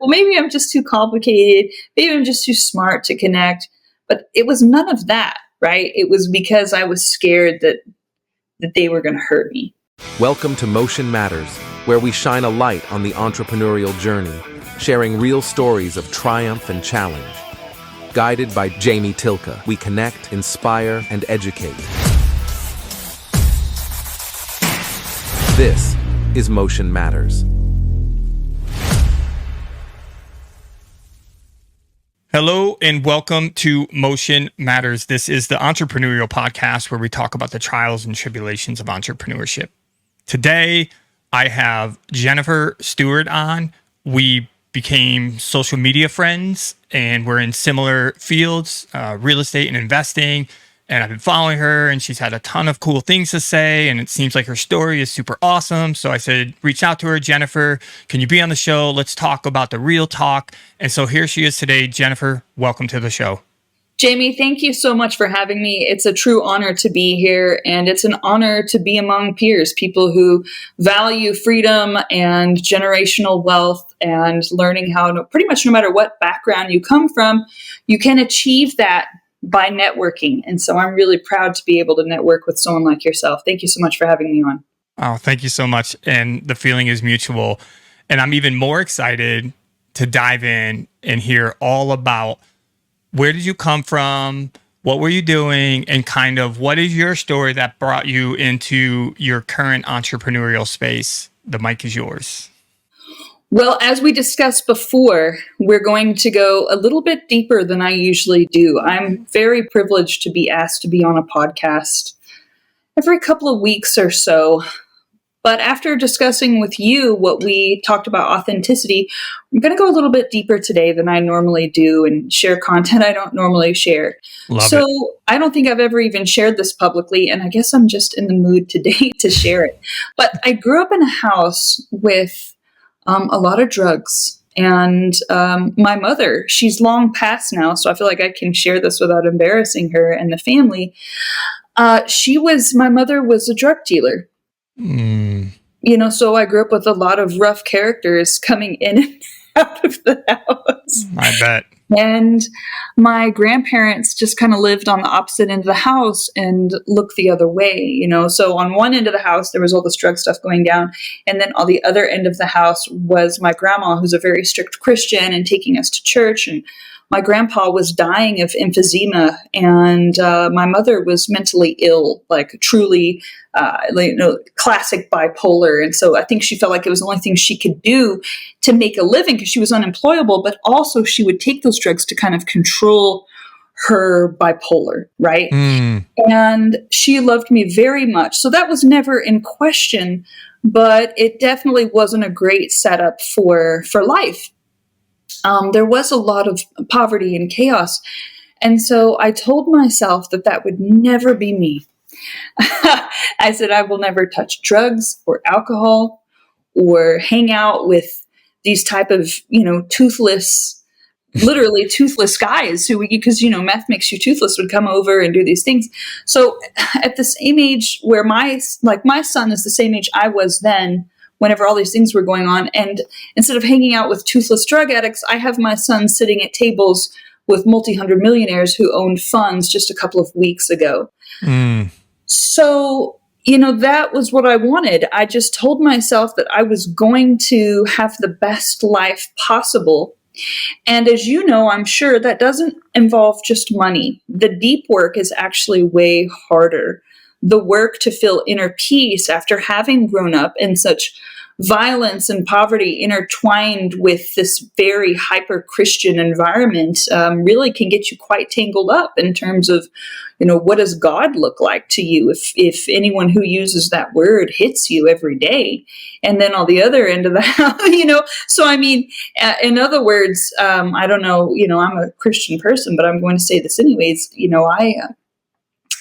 well, maybe I'm just too complicated. Maybe I'm just too smart to connect. But it was none of that, right? It was because I was scared that they were going to hurt me. Welcome to Motion Matters, where we shine a light on the entrepreneurial journey, sharing real stories of triumph and challenge. Guided by Jamie Tilka, we connect, inspire, and educate. This is Motion Matters. Hello and welcome to Motion Matters. This is the entrepreneurial podcast where we talk about the trials and tribulations of entrepreneurship. Today, I have Jennifer Steward on. We became social media friends and we're in similar fields, real estate and investing. And I've been following her and she's had a ton of cool things to say. And it seems like her story is super awesome. So I said, reach out to her, Jennifer. Can you be on the show? Let's talk about the real talk. And so here she is today. Jennifer, welcome to the show. Jamie, thank you so much for having me. It's a true honor to be here. And it's an honor to be among peers, people who value freedom and generational wealth and learning how to, pretty much no matter what background you come from, you can achieve that by networking. And so I'm really proud to be able to network with someone like yourself. Thank you so much for having me on. Oh, thank you so much. And the feeling is mutual. And I'm even more excited to dive in and hear all about where did you come from? What were you doing? And kind of what is your story that brought you into your current entrepreneurial space? The mic is yours. Well, as we discussed before, we're going to go a little bit deeper than I usually do. I'm very privileged to be asked to be on a podcast every couple of weeks or so. But after discussing with you what we talked about authenticity, I'm going to go a little bit deeper today than I normally do and share content I don't normally share. Love it. I don't think I've ever even shared this publicly, and I guess I'm just in the mood today to share it. But I grew up in a house with a lot of drugs. And my mother, she's long passed now, so I feel like I can share this without embarrassing her and the family. My mother was a drug dealer. So I grew up with a lot of rough characters coming in and out of the house. I bet. And my grandparents just kind of lived on the opposite end of the house and looked the other way, So on one end of the house, there was all this drug stuff going down. And then on the other end of the house was my grandma, who's a very strict Christian and taking us to church. And my grandpa was dying of emphysema, and my mother was mentally ill, like truly, classic bipolar. And so I think she felt like it was the only thing she could do to make a living because she was unemployable, but also she would take those drugs to kind of control her bipolar, right? And she loved me very much. So that was never in question, but it definitely wasn't a great setup for life. There was a lot of poverty and chaos. And so I told myself that would never be me. I said, I will never touch drugs or alcohol or hang out with these type of, literally toothless guys because meth makes you toothless, would come over and do these things. So at the same age where my son is the same age I was then, whenever all these things were going on. And instead of hanging out with toothless drug addicts, I have my son sitting at tables with multi-hundred millionaires who owned funds just a couple of weeks ago. So, that was what I wanted. I just told myself that I was going to have the best life possible. And as you know, I'm sure that doesn't involve just money. The deep work is actually way harder. The work to feel inner peace after having grown up in such violence and poverty intertwined with this very hyper-Christian environment really can get you quite tangled up in terms of, what does God look like to you if anyone who uses that word hits you every day? And then on the other end of the house, so I mean, in other words, I don't know, I'm a Christian person, but I'm going to say this anyways,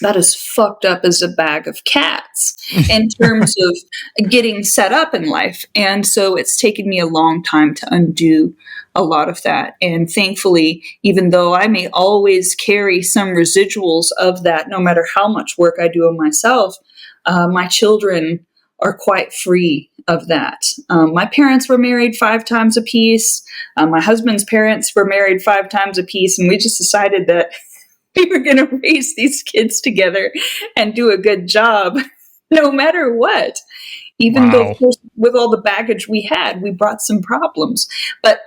that is fucked up as a bag of cats in terms of getting set up in life. And so it's taken me a long time to undo a lot of that. And thankfully, even though I may always carry some residuals of that, no matter how much work I do on myself, my children are quite free of that. My parents were married 5 times apiece. My husband's parents were married 5 times apiece. And we just decided that we were going to raise these kids together and do a good job no matter what. Even though, of course, with all the baggage we had, we brought some problems. But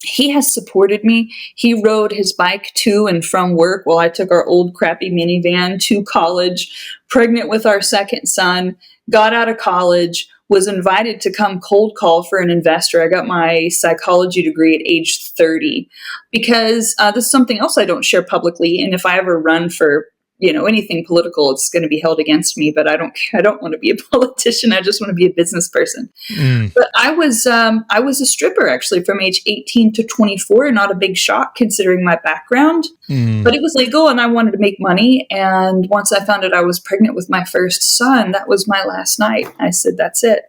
he has supported me. He rode his bike to and from work while I took our old crappy minivan to college, pregnant with our second son, got out of college, was invited to come cold call for an investor. I got my psychology degree at age 30 because this is something else I don't share publicly. And if I ever run for anything political, it's going to be held against me, but I don't want to be a politician. I just want to be a business person. But I was a stripper actually from age 18 to 24, not a big shock considering my background, but it was legal and I wanted to make money. And once I found out I was pregnant with my first son, that was my last night. I said, that's it.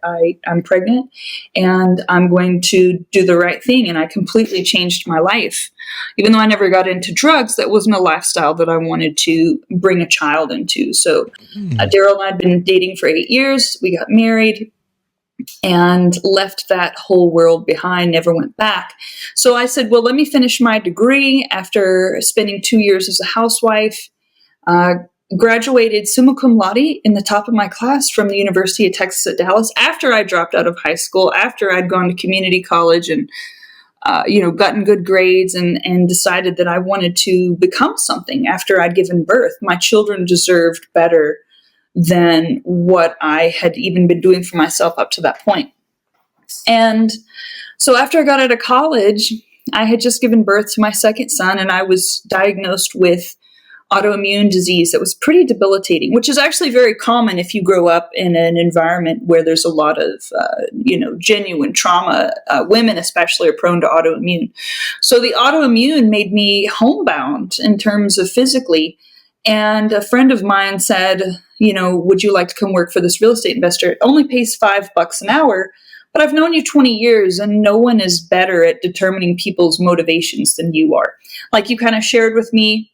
I'm pregnant and I'm going to do the right thing. And I completely changed my life. Even though I never got into drugs, that wasn't a lifestyle that I wanted to bring a child into. So Daryl and I had been dating for 8 years. We got married and left that whole world behind, never went back. So I said, well, let me finish my degree after spending 2 years as a housewife. Graduated summa cum laude in the top of my class from the University of Texas at Dallas after I dropped out of high school, after I'd gone to community college and gotten good grades and decided that I wanted to become something after I'd given birth. My children deserved better than what I had even been doing for myself up to that point. And so after I got out of college, I had just given birth to my second son and I was diagnosed with autoimmune disease that was pretty debilitating, which is actually very common if you grow up in an environment where there's a lot of, genuine trauma. Women especially are prone to autoimmune. So the autoimmune made me homebound in terms of physically. And a friend of mine said, would you like to come work for this real estate investor? It only pays $5 an hour, but I've known you 20 years and no one is better at determining people's motivations than you are. Like you kind of shared with me,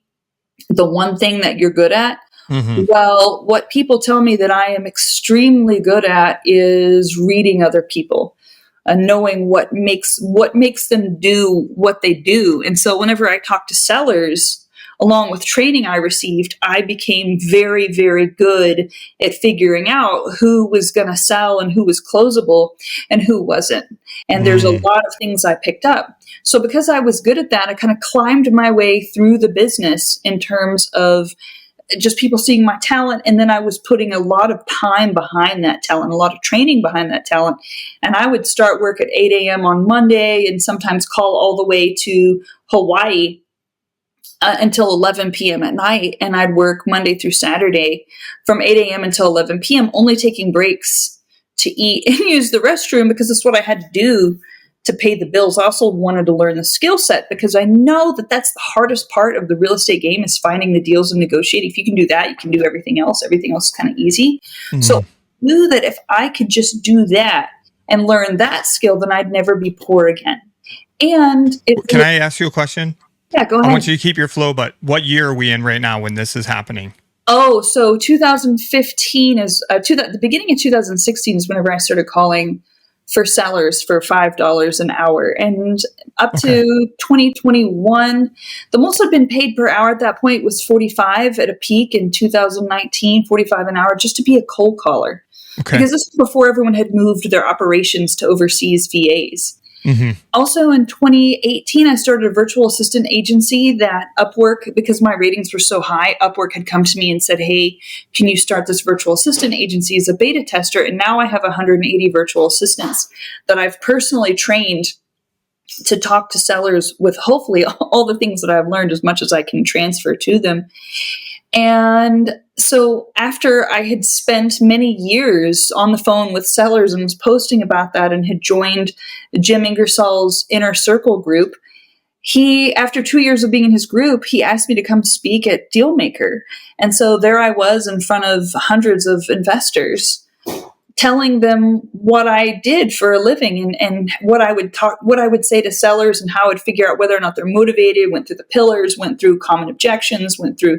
the one thing that you're good at. Well, what people tell me that I am extremely good at is reading other people and knowing what makes them do what they do. And so whenever I talk to sellers, along with training I received, I became very, very good at figuring out who was going to sell and who was closable and who wasn't. And there's a lot of things I picked up. So because I was good at that, I kind of climbed my way through the business in terms of just people seeing my talent. And then I was putting a lot of time behind that talent, a lot of training behind that talent. And I would start work at 8 a.m. on Monday and sometimes call all the way to Hawaii until 11 p.m. at night. And I'd work Monday through Saturday from 8 a.m. until 11 p.m., only taking breaks to eat and use the restroom because it's what I had to do to pay the bills. I also wanted to learn the skill set because I know that that's the hardest part of the real estate game is finding the deals and negotiating. If you can do that, you can do everything else. Everything else is kind of easy. So I knew that if I could just do that and learn that skill, then I'd never be poor again. And can I ask you a question? Yeah, go ahead. I want you to keep your flow, but what year are we in right now when this is happening? Oh, so 2015 is the beginning of 2016 is whenever I started calling for sellers for $5 an hour. And up to 2021, the most I've been paid per hour at that point was 45 at a peak in 2019, 45 an hour just to be a cold caller. Because this was before everyone had moved their operations to overseas VAs. Also in 2018, I started a virtual assistant agency that Upwork, because my ratings were so high, Upwork had come to me and said, hey, can you start this virtual assistant agency as a beta tester? And now I have 180 virtual assistants that I've personally trained to talk to sellers with hopefully all the things that I've learned as much as I can transfer to them. And so after I had spent many years on the phone with sellers and was posting about that and had joined Jim Ingersoll's Inner Circle group, after 2 years of being in his group, he asked me to come speak at Dealmaker. And so there I was in front of hundreds of investors telling them what I did for a living and what I would say to sellers and how I'd figure out whether or not they're motivated, went through the pillars, went through common objections, went through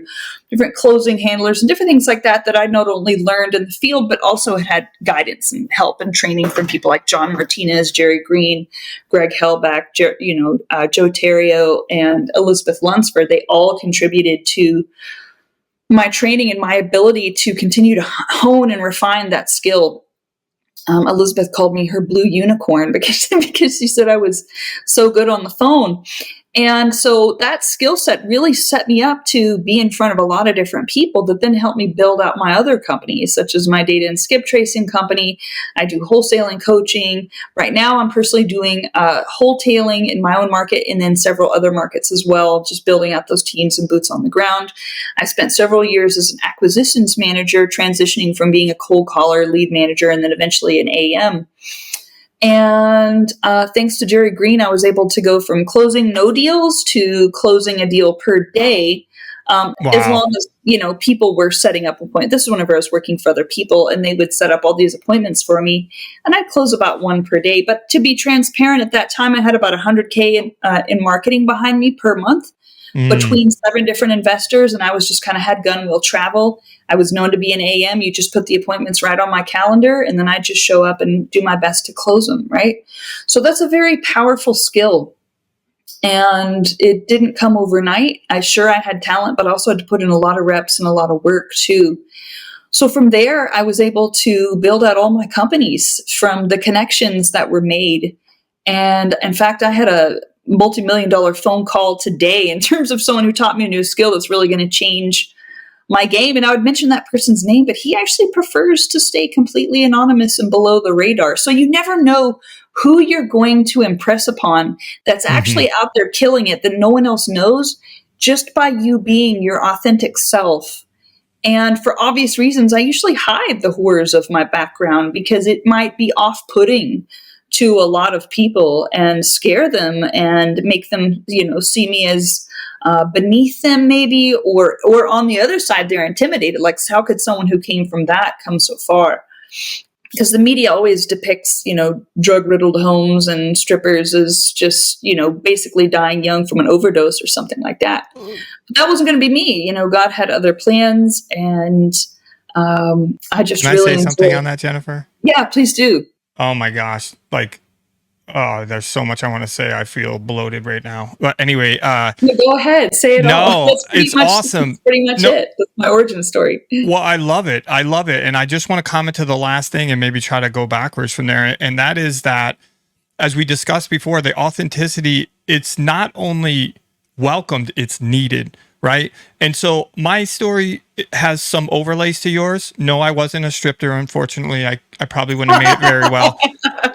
different closing handlers and different things like that I not only learned in the field, but also had guidance and help and training from people like John Martinez, Jerry Green, Greg Hellback, Joe Theriault, and Elizabeth Lunsford. They all contributed to my training and my ability to continue to hone and refine that skill. Elizabeth called me her blue unicorn because she said I was so good on the phone. And so that skill set really set me up to be in front of a lot of different people that then helped me build out my other companies, such as my data and skip tracing company. I do wholesaling coaching. Right now, I'm personally doing wholetailing in my own market and then several other markets as well, just building out those teams and boots on the ground. I spent several years as an acquisitions manager, transitioning from being a cold caller lead manager and then eventually an AM. And thanks to Jerry Green, I was able to go from closing no deals to closing a deal per day, as long as, people were setting up appointments. This is whenever I was working for other people, and they would set up all these appointments for me, and I'd close about one per day. But to be transparent, at that time, I had about $100K in marketing behind me per month between 7 different investors, and I was just kind of had gun wheel travel. I was known to be an AM. You just put the appointments right on my calendar, and then I just show up and do my best to close them, right? So that's a very powerful skill. And it didn't come overnight. I had talent, but I also had to put in a lot of reps and a lot of work too. So from there, I was able to build out all my companies from the connections that were made. And in fact, I had a multi-million-dollar phone call today in terms of someone who taught me a new skill that's really going to change my game. And I would mention that person's name, but he actually prefers to stay completely anonymous and below the radar. So you never know who you're going to impress upon that's actually out there killing it that no one else knows, just by you being your authentic self. And for obvious reasons, I usually hide the horrors of my background because it might be off-putting to a lot of people and scare them and make them, see me as beneath them maybe, or on the other side, they're intimidated. Like, how could someone who came from that come so far? Because the media always depicts, drug-riddled homes and strippers as just, basically dying young from an overdose or something like that. But that wasn't going to be me. God had other plans, and I just Can really I say something on that, Jennifer? Yeah, please do. Oh my gosh. There's so much I want to say. I feel bloated right now. But anyway, go ahead, say it all. No, it's awesome. That's pretty much it. That's my origin story. Well, I love it. And I just want to comment to the last thing and maybe try to go backwards from there. And that is that, as we discussed before, the authenticity, it's not only welcomed, it's needed. Right. And so my story has some overlays to yours. No, I wasn't a stripper, unfortunately. I probably wouldn't have made it very well.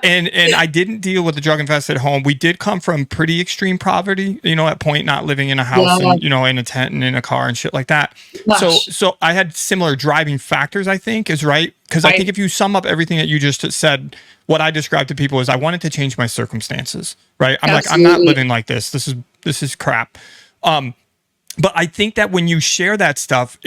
And I didn't deal with the drug infested home. We did come from pretty extreme poverty, at point not living in a house and, in a tent and in a car and shit like that. Gosh. So I had similar driving factors, I think, is right. Because I think if you sum up everything that you just said, what I described to people is I wanted to change my circumstances. Right. I'm not living like this. This is crap. But I think that when you share that stuff,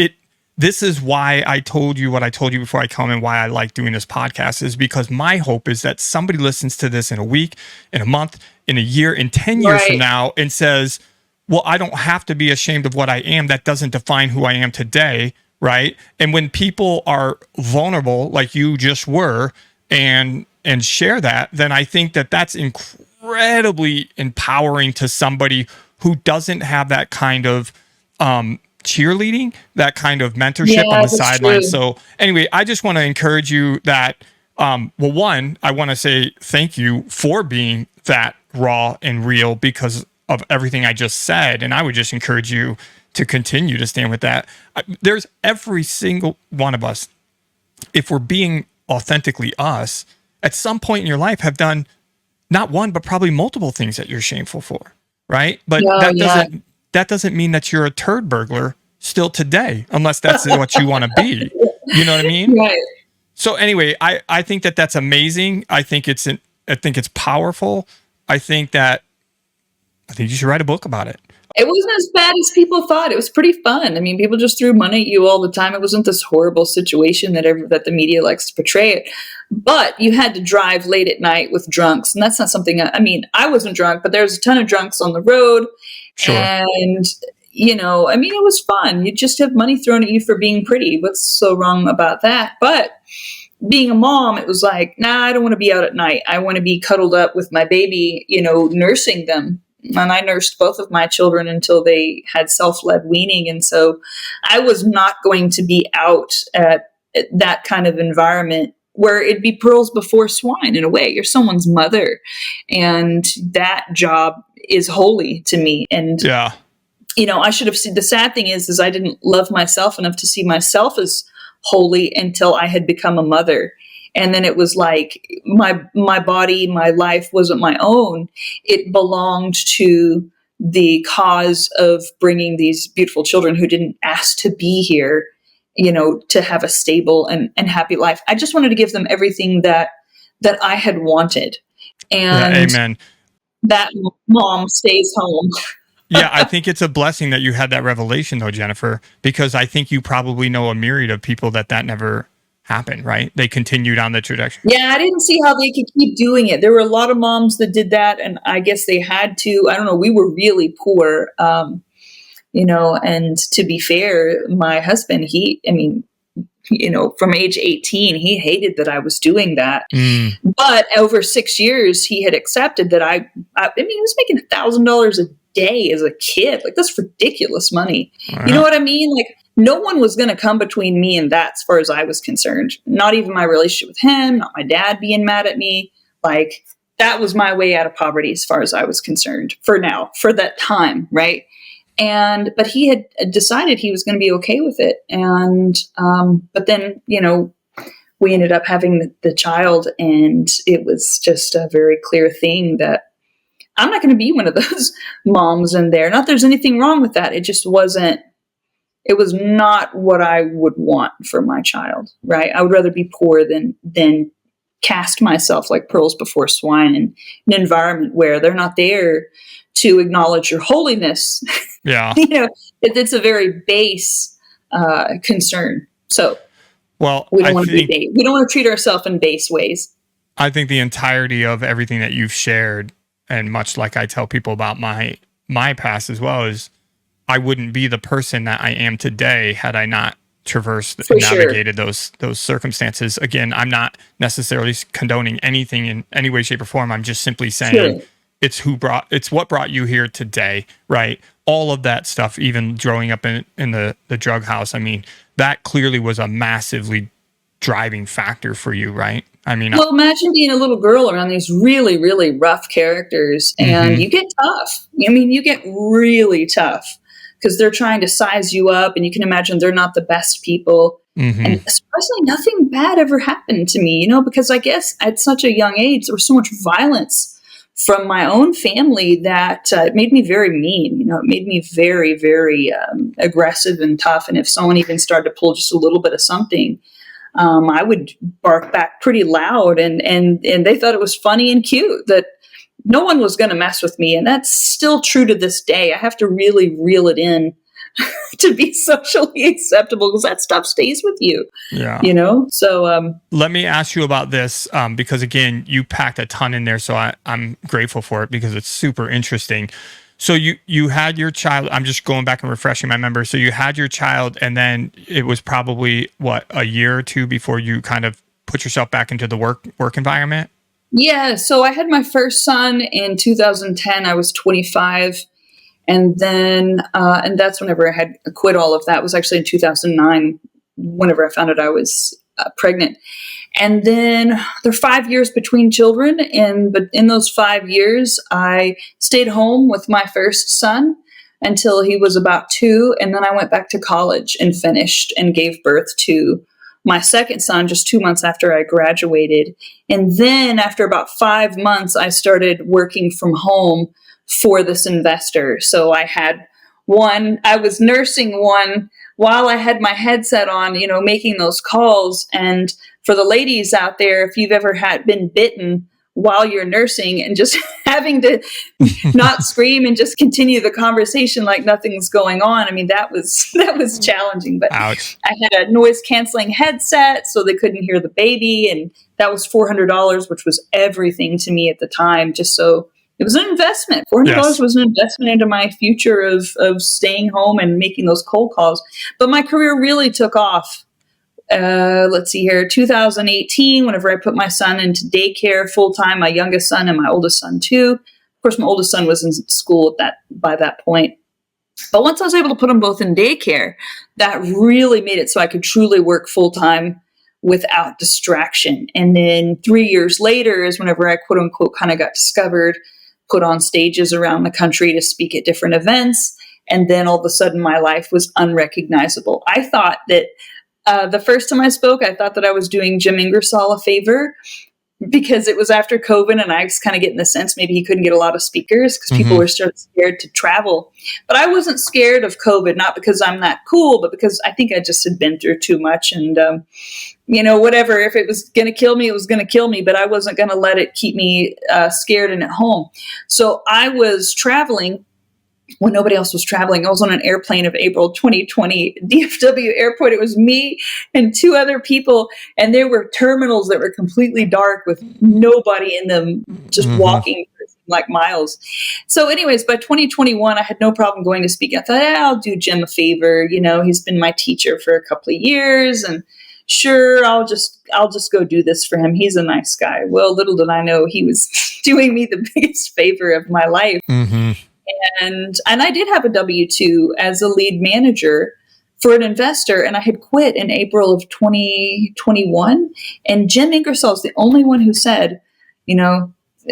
this is why I told you what I told you before I come and why I like doing this podcast, is because my hope is that somebody listens to this in a week, in a month, in a year, in 10 years from now and says, well, I don't have to be ashamed of what I am. That doesn't define who I am today, right? And when people are vulnerable like you just were and share that, then I think that that's incredibly empowering to somebody who doesn't have that kind of cheerleading, that kind of mentorship on the sidelines. So anyway, I just want to encourage you that, one, I want to say thank you for being that raw and real because of everything I just said. And I would just encourage you to continue to stand with that. There's every single one of us, if we're being authentically us, at some point in your life have done not one, but probably multiple things that you're shameful for. Right. But that doesn't mean that you're a turd burglar still today, unless that's what you want to be. You know what I mean? Right. So anyway, I think that that's amazing. I think it's powerful. I think you should write a book about it. It wasn't as bad as people thought. It was pretty fun. I mean, people just threw money at you all the time. It wasn't this horrible situation that the media likes to portray it. but you had to drive late at night with drunks. And that's not something, I mean, I wasn't drunk, but there's a ton of drunks on the road. Sure. And, I mean, it was fun. You just have money thrown at you for being pretty. What's so wrong about that? But being a mom, it was like, nah, I don't want to be out at night. I want to be cuddled up with my baby, nursing them. And I nursed both of my children until they had self-led weaning. And so I was not going to be out at that kind of environment where it'd be pearls before swine in a way. You're someone's mother. And that job is holy to me. And, Yeah. I should have seen, the sad thing is I didn't love myself enough to see myself as holy until I had become a mother. And then it was like my body, my life wasn't my own. It belonged to the cause of bringing these beautiful children who didn't ask to be here, to have a stable and happy life. I just wanted to give them everything that I had wanted. And amen. That mom stays home. Yeah, I think it's a blessing that you had that revelation, though, Jennifer, because I think you probably know a myriad of people that never happened, right? They continued on the trajectory. Yeah, I didn't see how they could keep doing it. There were a lot of moms that did that, and I guess they had to. I don't know. We were really poor, and to be fair, my husband, from age 18, he hated that I was doing that. But over 6 years, he had accepted that I was making $1,000 a day as a kid. Like, that's ridiculous money. Wow. You know what I mean? Like, no one was going to come between me and that as far as I was concerned. Not even my relationship with him, not my dad being mad at me. Like, that was my way out of poverty as far as I was concerned for that time. Right. But he had decided he was going to be okay with it. And, but then, we ended up having the child, and it was just a very clear thing that I'm not going to be one of those moms in there. Not there's anything wrong with that. It just wasn't, it was not what I would want for my child, right? I would rather be poor than cast myself like pearls before swine in an environment where they're not there to acknowledge your holiness. Yeah. It's a very base concern. So, well, we don't want to treat ourselves in base ways. I think the entirety of everything that you've shared, and much like I tell people about my past as well, is I wouldn't be the person that I am today had I not traversed and navigated those circumstances. Again, I'm not necessarily condoning anything in any way, shape, or form. I'm just simply saying it's what brought you here today, right? All of that stuff, even growing up in the drug house, I mean, that clearly was a massively driving factor for you, right? I mean, well, imagine being a little girl around these really, really rough characters, and you get tough. I mean, you get really tough because they're trying to size you up, and you can imagine they're not the best people. And especially nothing bad ever happened to me, because I guess at such a young age, there was so much violence from my own family that it made me very mean. It made me very, very aggressive and tough. And if someone even started to pull just a little bit of something, I would bark back pretty loud, and they thought it was funny and cute that no one was going to mess with me. And that's still true to this day. I have to really reel it in to be socially acceptable, because that stuff stays with you. Yeah. So let me ask you about this, because again, you packed a ton in there. So I'm grateful for it because it's super interesting. So you had your child. I'm just going back and refreshing my memory. So you had your child, and then it was probably a year or two before you kind of put yourself back into the work environment. Yeah. So I had my first son in 2010. I was 25, and then and that's whenever I had quit all of that. It was actually in 2009 whenever I found out I was pregnant. And then there are 5 years between children. But in those 5 years, I stayed home with my first son until he was about 2. And then I went back to college and finished and gave birth to my second son just 2 months after I graduated. And then after about 5 months, I started working from home for this investor. So I had one, I was nursing one while I had my headset on, making those calls. And for the ladies out there, if you've ever been bitten while you're nursing and just having to not scream and just continue the conversation like nothing's going on. I mean, that was challenging, but Ouch. I had a noise canceling headset so they couldn't hear the baby. And that was $400, which was everything to me at the time. Just so it was an investment. $400 was an investment into my future of staying home and making those cold calls. But my career really took off. Let's see here, 2018, whenever I put my son into daycare full time, my youngest son and my oldest son too. Of course, my oldest son was in school by that point. But once I was able to put them both in daycare, that really made it so I could truly work full time without distraction. And then 3 years later is whenever I quote unquote kind of got discovered, put on stages around the country to speak at different events. And then all of a sudden my life was unrecognizable. I thought that the first time I spoke, I thought that I was doing Jim Ingersoll a favor because it was after COVID and I was kind of getting the sense maybe he couldn't get a lot of speakers because people were scared to travel. But I wasn't scared of COVID, not because I'm that cool, but because I think I just had been through too much. And, whatever, if it was going to kill me, it was going to kill me, but I wasn't going to let it keep me scared and at home. So I was traveling when nobody else was traveling. I was on an airplane of April 2020, DFW airport. It was me and two other people. And there were terminals that were completely dark with nobody in them, just walking like miles. So anyways, by 2021, I had no problem going to speak. I thought, I'll do Jim a favor. He's been my teacher for a couple of years and sure, I'll just go do this for him. He's a nice guy. Well, little did I know he was doing me the biggest favor of my life. And I did have a W-2 as a lead manager for an investor, and I had quit in April of 2021. And Jim Ingersoll is the only one who said,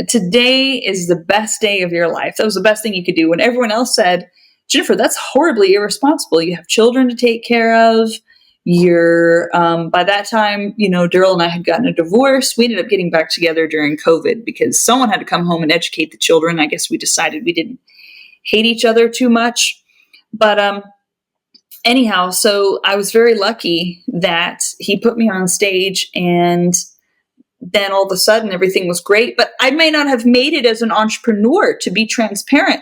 today is the best day of your life. That was the best thing you could do. When everyone else said, Jennifer, that's horribly irresponsible. You have children to take care of. You're, by that time, Daryl and I had gotten a divorce. We ended up getting back together during COVID because someone had to come home and educate the children. I guess we decided we didn't hate each other too much. But anyhow, so I was very lucky that he put me on stage and then all of a sudden everything was great. But I may not have made it as an entrepreneur, to be transparent,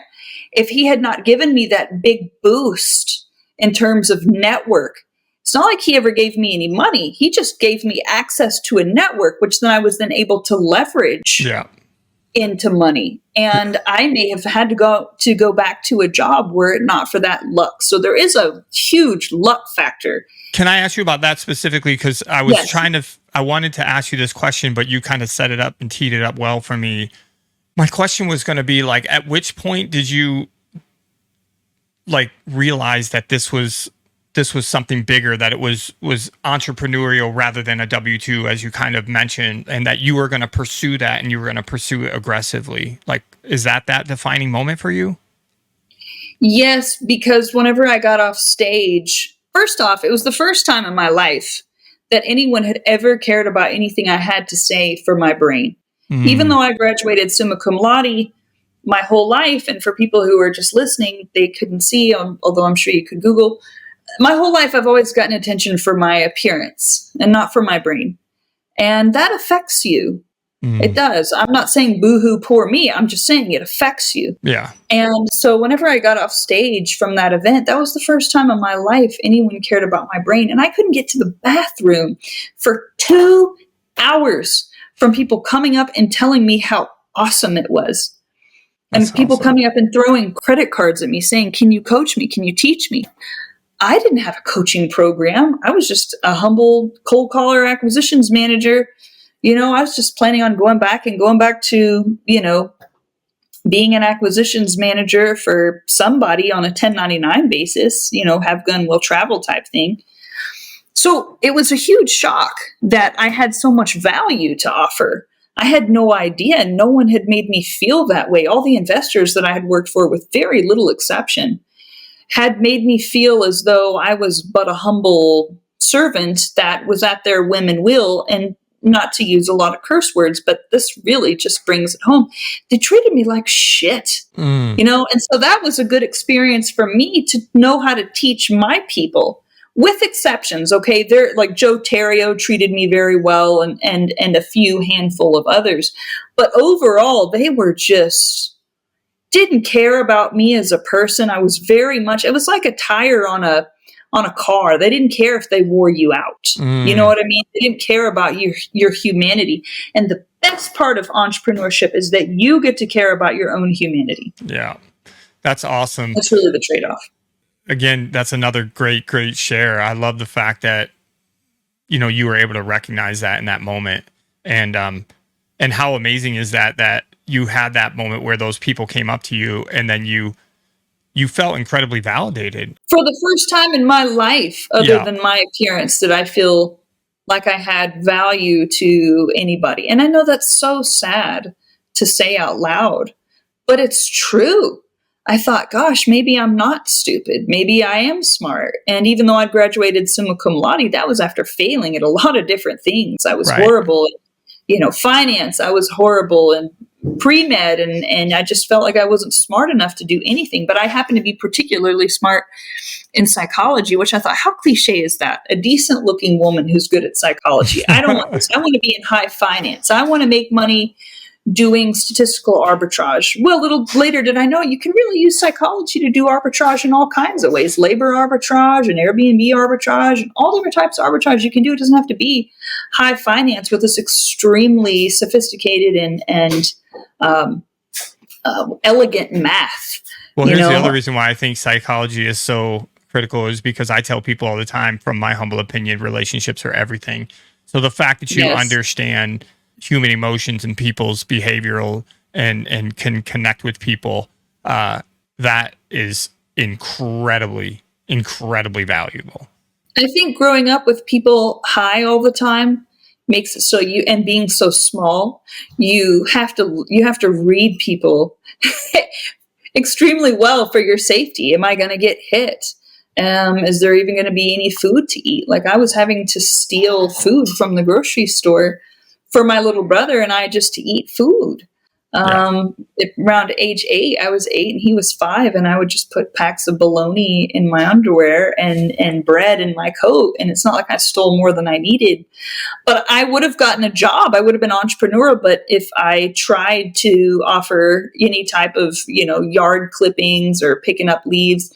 if he had not given me that big boost in terms of network. It's not like he ever gave me any money. He just gave me access to a network, which then I was then able to leverage into money. And I may have had to go back to a job were it not for that luck. So there is a huge luck factor. Can I ask you about that specifically? Because I was I wanted to ask you this question, but you kind of set it up and teed it up well for me. My question was going to be like, at which point did you realize that this was something bigger, that it was entrepreneurial rather than a W-2, as you kind of mentioned, and that you were going to pursue that and you were going to pursue it aggressively? Is that defining moment for you? Yes, because whenever I got off stage, first off, it was the first time in my life that anyone had ever cared about anything I had to say for my brain. Even though I graduated summa cum laude my whole life, and for people who are just listening, they couldn't see, although I'm sure you could Google, my whole life, I've always gotten attention for my appearance and not for my brain. And that affects you. It does. I'm not saying boo-hoo, poor me. I'm just saying it affects you. Yeah. And so whenever I got off stage from that event, that was the first time in my life anyone cared about my brain. And I couldn't get to the bathroom for 2 hours from people coming up and telling me how awesome it was. And That's people awesome. coming up and throwing credit cards at me saying, can you coach me? Can you teach me? I didn't have a coaching program. I was just a humble cold caller acquisitions manager. I was just planning on going back to, being an acquisitions manager for somebody on a 1099 basis, have gun, will travel type thing. So it was a huge shock that I had so much value to offer. I had no idea. No one had made me feel that way. All the investors that I had worked for, with very little exception, had made me feel as though I was but a humble servant that was at their whim and will, and not to use a lot of curse words, but this really just brings it home. They treated me like shit, and so that was a good experience for me to know how to teach my people with exceptions. Okay. They're like Joe Terrio treated me very well, and a few handful of others. But overall, they were just didn't care about me as a person. I was very much, it was like a tire on a car. They didn't care if they wore you out. You know what I mean? They didn't care about your humanity. And the best part of entrepreneurship is that you get to care about your own humanity. Yeah. That's awesome. That's really the trade-off. Again, that's another great share. I love the fact that, you were able to recognize that in that moment. And how amazing is that you had that moment where those people came up to you and then you felt incredibly validated. For the first time in my life, other than my appearance, did I feel like I had value to anybody. And I know that's so sad to say out loud, but it's true. I thought, gosh, maybe I'm not stupid. Maybe I am smart. And even though I graduated summa cum laude, that was after failing at a lot of different things. I was horrible at, finance. I was horrible in pre-med, and I just felt like I wasn't smart enough to do anything. But I happened to be particularly smart in psychology, which I thought, how cliche is that? A decent looking woman who's good at psychology. I don't want this. I want to be in high finance. I want to make money doing statistical arbitrage. Well, a little later did I know you can really use psychology to do arbitrage in all kinds of ways. Labor arbitrage and Airbnb arbitrage and all different types of arbitrage you can do. It doesn't have to be high finance with this extremely sophisticated and elegant math. Well, here's the other reason why I think psychology is so critical is because I tell people all the time, from my humble opinion, relationships are everything. So the fact that you understand human emotions and people's behavioral and can connect with people, that is incredibly valuable. I think growing up with people high all the time makes it so and being so small, you have to read people extremely well for your safety. Am I going to get hit? Is there even going to be any food to eat? Like, I was having to steal food from the grocery store for my little brother and I just to eat food. Around age 8, I was 8 and he was 5, and I would just put packs of bologna in my underwear and bread in my coat. And it's not like I stole more than I needed, but I would have gotten a job. I would have been entrepreneurial. But if I tried to offer any type of, yard clippings or picking up leaves,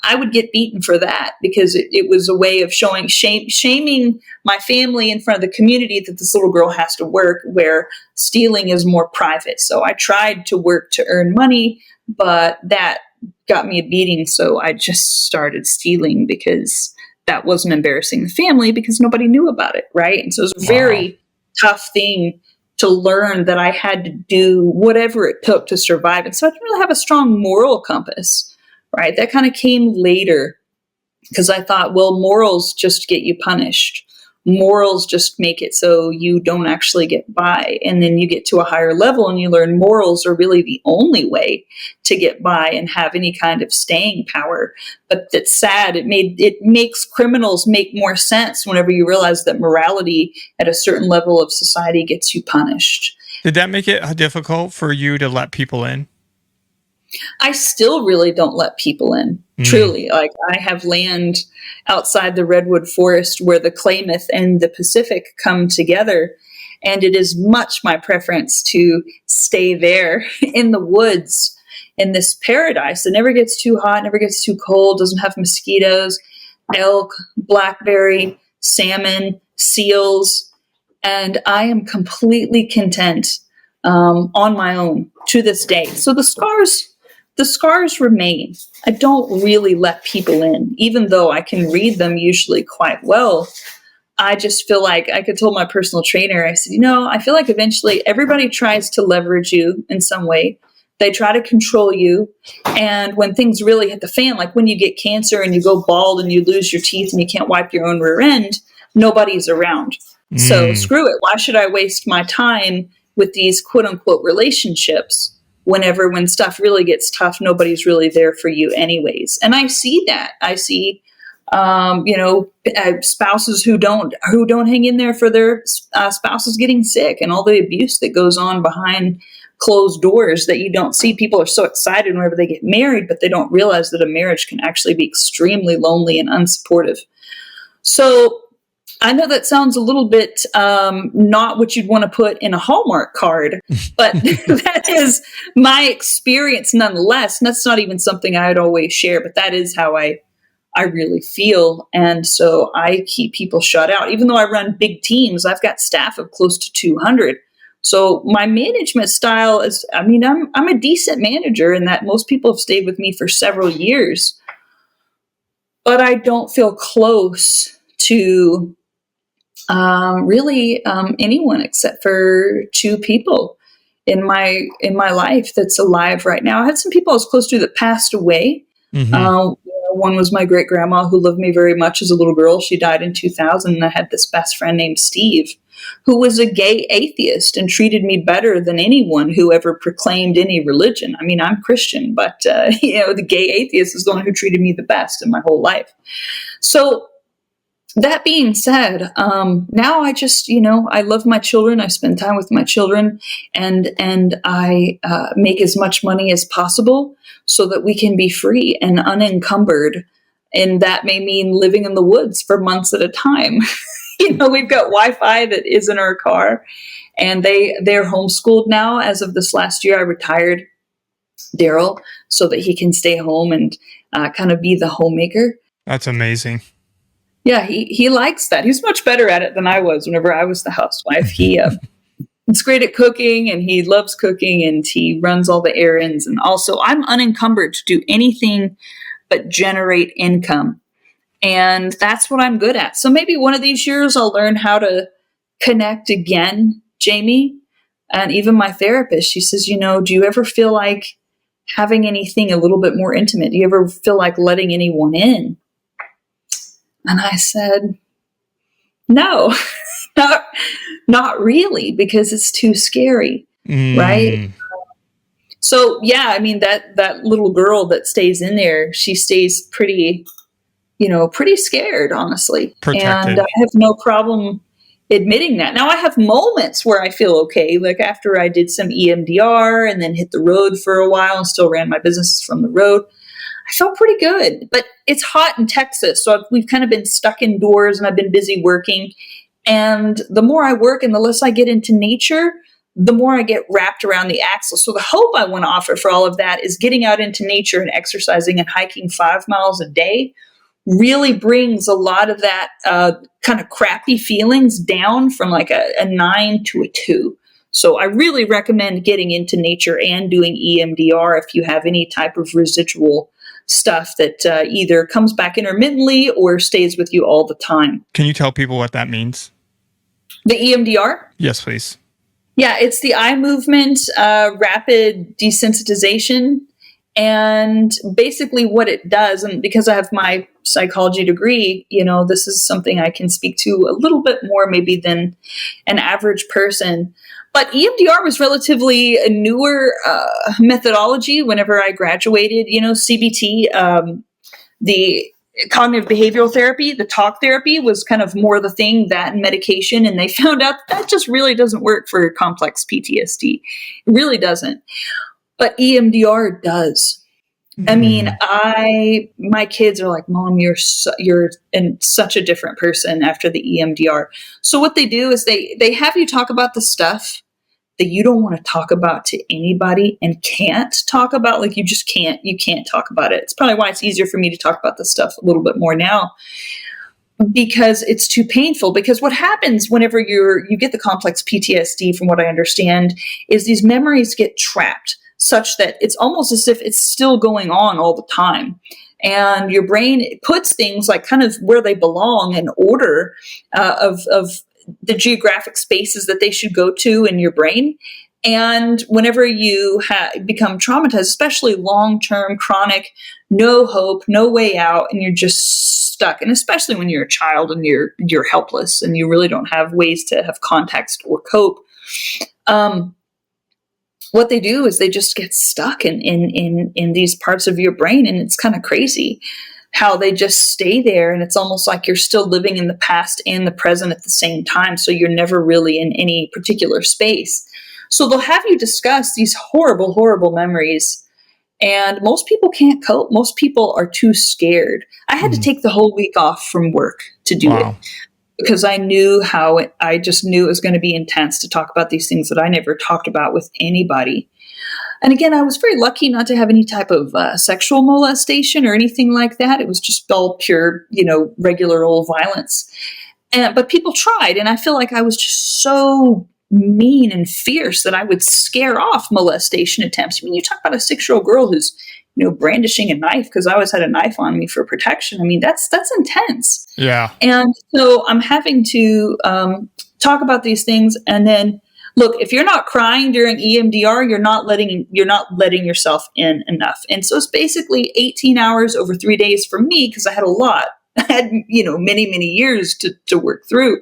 I would get beaten for that, because it was a way of shaming my family in front of the community that this little girl has to work, where stealing is more private. So I tried to work to earn money, but that got me a beating. So I just started stealing because that wasn't embarrassing the family, because nobody knew about it. Right. And so it was a very tough thing to learn, that I had to do whatever it took to survive. And so I didn't really have a strong moral compass. Right. That kind of came later, because I thought, well, morals just get you punished. Morals just make it so you don't actually get by. And then you get to a higher level and you learn morals are really the only way to get by and have any kind of staying power. But that's sad. It makes criminals make more sense whenever you realize that morality at a certain level of society gets you punished. Did that make it difficult for you to let people in? I still really don't let people in, truly. Like, I have land outside the redwood forest where the Klamath and the Pacific come together. And it is much my preference to stay there in the woods, in this paradise that never gets too hot, never gets too cold, doesn't have mosquitoes, elk, blackberry, salmon, seals. And I am completely content on my own to this day. So the scars remain. I don't really let people in, even though I can read them usually quite well. I just feel like I could tell my personal trainer, I said, I feel like eventually everybody tries to leverage you in some way. They try to control you. And when things really hit the fan, like when you get cancer and you go bald and you lose your teeth and you can't wipe your own rear end, nobody's around. So screw it. Why should I waste my time with these quote unquote relationships when stuff really gets tough? Nobody's really there for you anyways. And I see that. I see, spouses who don't hang in there for their spouses getting sick, and all the abuse that goes on behind closed doors that you don't see. People are so excited whenever they get married, but they don't realize that a marriage can actually be extremely lonely and unsupportive. So I know that sounds a little bit not what you'd want to put in a Hallmark card, but that is my experience nonetheless. And that's not even something I'd always share, but that is how I really feel. And so I keep people shut out. Even though I run big teams, I've got staff of close to 200. So my management style is, I mean, I'm a decent manager in that most people have stayed with me for several years, but I don't feel close to really anyone except for two people in my life that's alive right now. I had some people I was close to that passed away. One was my great grandma who loved me very much as a little girl. She died in 2000, and I had this best friend named Steve, who was a gay atheist and treated me better than anyone who ever proclaimed any religion. I mean, I'm Christian, but the gay atheist is the one who treated me the best in my whole life. So that being said, now I just, I love my children. I spend time with my children, and I make as much money as possible so that we can be free and unencumbered. And that may mean living in the woods for months at a time. We've got Wi-Fi that is in our car, and they're homeschooled now. As of this last year, I retired Daryl so that he can stay home and kind of be the homemaker. That's amazing. Yeah, he likes that. He's much better at it than I was whenever I was the housewife. He's great at cooking, and he loves cooking, and he runs all the errands. And also, I'm unencumbered to do anything but generate income. And that's what I'm good at. So maybe one of these years I'll learn how to connect again, Jamie. And even my therapist, she says, do you ever feel like having anything a little bit more intimate? Do you ever feel like letting anyone in? And I said, no, not really, because it's too scary, right? So, yeah, I mean, that little girl that stays in there, she stays pretty scared, honestly. Protected. And I have no problem admitting that. Now, I have moments where I feel okay, like after I did some EMDR and then hit the road for a while and still ran my businesses from the road. I felt pretty good, but it's hot in Texas. So we've kind of been stuck indoors, and I've been busy working. And the more I work and the less I get into nature, the more I get wrapped around the axle. So the hope I want to offer for all of that is getting out into nature and exercising and hiking 5 miles a day really brings a lot of that kind of crappy feelings down from like a 9 to a 2. So I really recommend getting into nature and doing EMDR if you have any type of residual stuff that either comes back intermittently or stays with you all the time. Can you tell people what that means? The EMDR? Yes, please. Yeah, it's the eye movement, rapid desensitization. And basically what it does, and because I have my psychology degree, this is something I can speak to a little bit more maybe than an average person. But EMDR was relatively a newer methodology whenever I graduated. CBT, the cognitive behavioral therapy, the talk therapy was kind of more the thing, that and medication. And they found out that just really doesn't work for complex PTSD. It really doesn't. But EMDR does. I mean, my kids are like, Mom, you're such a different person after the EMDR. So what they do is they have you talk about the stuff that you don't want to talk about to anybody and can't talk about. Like you can't talk about it. It's probably why it's easier for me to talk about this stuff a little bit more now, because it's too painful. Because what happens whenever you get the complex PTSD, from what I understand, is these memories get trapped such that it's almost as if it's still going on all the time. And your brain puts things like kind of where they belong in order of the geographic spaces that they should go to in your brain. And whenever you become traumatized, especially long-term, chronic, no hope, no way out, and you're just stuck, and especially when you're a child and you're helpless and you really don't have ways to have context or cope, what they do is they just get stuck in these parts of your brain. And it's kind of crazy how they just stay there. And it's almost like you're still living in the past and the present at the same time. So you're never really in any particular space. So they'll have you discuss these horrible, horrible memories. And most people can't cope. Most people are too scared. I had to take the whole week off from work to do it because I knew I just knew it was going to be intense to talk about these things that I never talked about with anybody. And again, I was very lucky not to have any type of sexual molestation or anything like that. It was just all pure, regular old violence. But people tried, and I feel like I was just so mean and fierce that I would scare off molestation attempts. I mean, you talk about a 6-year-old girl who's, brandishing a knife, because I always had a knife on me for protection. I mean, that's intense. Yeah. And so I'm having to talk about these things, and then look, if you're not crying during EMDR, you're not letting yourself in enough. And so it's basically 18 hours over 3 days for me, because I had a lot. I had, many, many years to work through.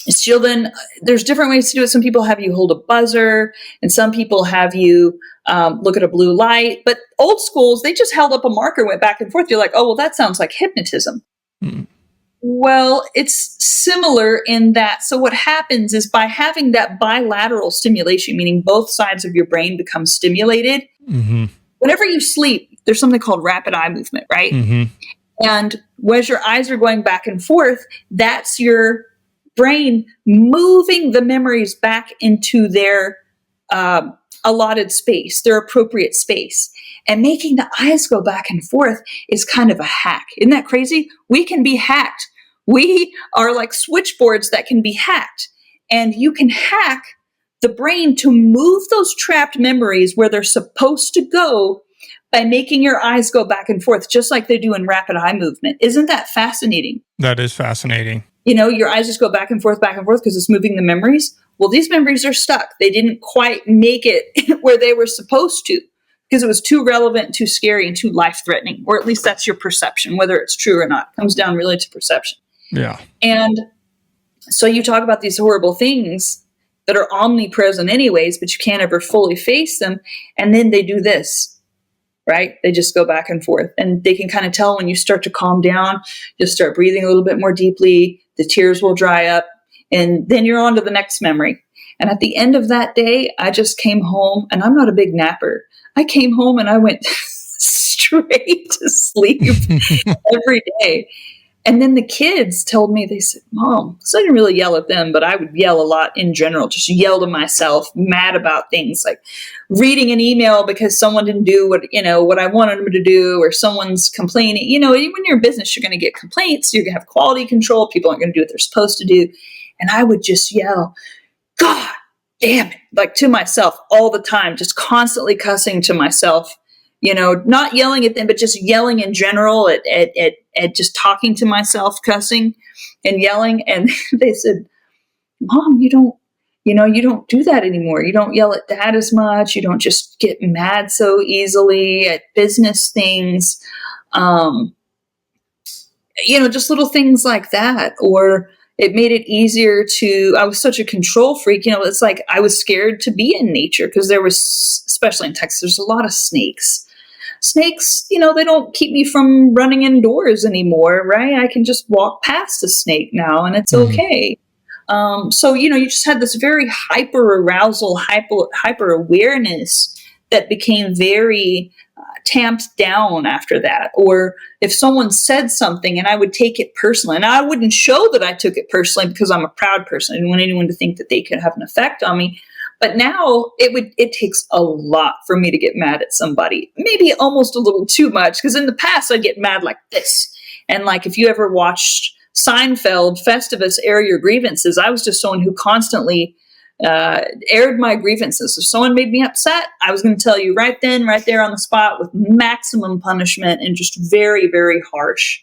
So then there's different ways to do it. Some people have you hold a buzzer, and some people have you look at a blue light. But old schools, they just held up a marker, went back and forth. You're like, oh, well, that sounds like hypnotism. Mm. Well, it's similar in that. So what happens is by having that bilateral stimulation, meaning both sides of your brain become stimulated, whenever you sleep, there's something called rapid eye movement, right? And as your eyes are going back and forth, that's your brain moving the memories back into their allotted space, their appropriate space. And making the eyes go back and forth is kind of a hack. Isn't that crazy? We can be hacked. We are like switchboards that can be hacked. And you can hack the brain to move those trapped memories where they're supposed to go by making your eyes go back and forth, just like they do in rapid eye movement. Isn't that fascinating? That is fascinating. Your eyes just go back and forth because it's moving the memories. Well, these memories are stuck. They didn't quite make it where they were supposed to because it was too relevant, too scary, and too life-threatening. Or at least that's your perception, whether it's true or not. It comes down really to perception. Yeah. And so you talk about these horrible things that are omnipresent anyways, but you can't ever fully face them. And then they do this. Right? They just go back and forth, and they can kind of tell when you start to calm down, just start breathing a little bit more deeply. The tears will dry up, and then you're on to the next memory. And at the end of that day, I just came home, and I'm not a big napper. I came home and I went straight to sleep every day. And then the kids told me, they said, Mom, so I didn't really yell at them, but I would yell a lot in general, just yell to myself, mad about things like reading an email because someone didn't do what I wanted them to do, or someone's complaining. When you're in business, you're going to get complaints. You're going to have quality control. People aren't going to do what they're supposed to do. And I would just yell, God damn it, like to myself all the time, just constantly cussing to myself. Not yelling at them, but just yelling in general at just talking to myself, cussing and yelling. And they said, Mom, you don't do that anymore. You don't yell at Dad as much. You don't just get mad so easily at business things. Just little things like that. Or it made it easier I was such a control freak. It's like I was scared to be in nature because there was, especially in Texas, there's a lot of snakes. Snakes, they don't keep me from running indoors anymore, right? I can just walk past a snake now and it's okay. So, you just had this very hyper arousal, hyper awareness that became very tamped down after that. Or if someone said something and I would take it personally, and I wouldn't show that I took it personally because I'm a proud person. I didn't want anyone to think that they could have an effect on me. But now it takes a lot for me to get mad at somebody, maybe almost a little too much. Because in the past I'd get mad like this. And like, if you ever watched Seinfeld, Festivus, Air Your Grievances, I was just someone who constantly aired my grievances. If someone made me upset, I was going to tell you right then, right there on the spot with maximum punishment and just very, very harsh.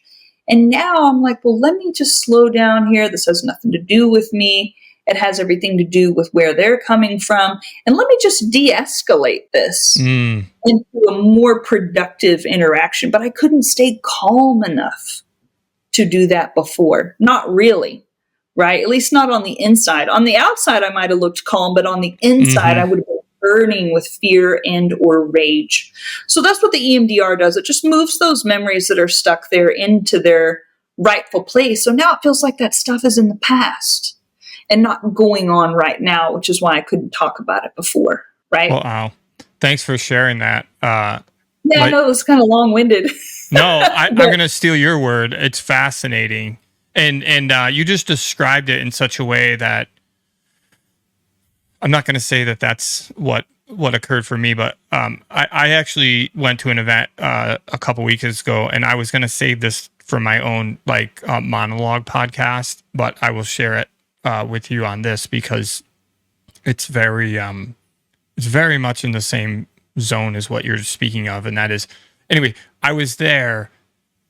And now I'm like, well, let me just slow down here. This has nothing to do with me. It has everything to do with where they're coming from. And let me just de-escalate this into a more productive interaction. But I couldn't stay calm enough to do that before. Not really, right? At least not on the inside. On the outside, I might have looked calm, but on the inside, I would have been burning with fear and or rage. So that's what the EMDR does. It just moves those memories that are stuck there into their rightful place. So now it feels like that stuff is in the past and not going on right now, which is why I couldn't talk about it before, right? Wow. Thanks for sharing that. Yeah, I know it was kind of long-winded. No, I'm going to steal your word. It's fascinating. And you just described it in such a way that I'm not going to say that that's what occurred for me, but I actually went to an event a couple weeks ago, and I was going to save this for my own monologue podcast, but I will share it with you on this because it's very much in the same zone as what you're speaking of, and that is, anyway, I was there,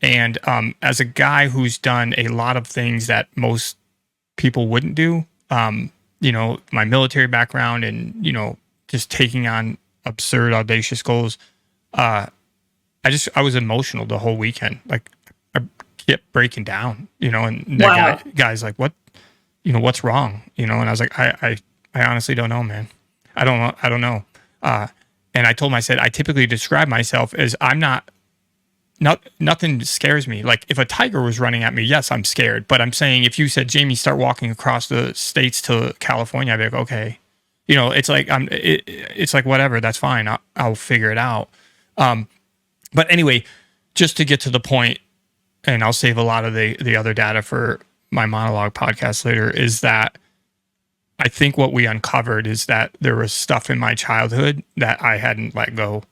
and as a guy who's done a lot of things that most people wouldn't do, my military background and, just taking on absurd, audacious goals, I was emotional the whole weekend. Like, I kept breaking down, and that guy's like, what, what's wrong? And I was like, I honestly don't know, man. I don't know. And I told him, I said, I typically describe myself as nothing scares me. Like if a tiger was running at me, yes, I'm scared. But I'm saying if you said, Jamie, start walking across the states to California, I'd be like, okay. It's like, it's like, whatever, that's fine. I'll figure it out. But anyway, just to get to the point, and I'll save a lot of the other data for my monologue podcast later, is that I think what we uncovered is that there was stuff in my childhood that I hadn't let go,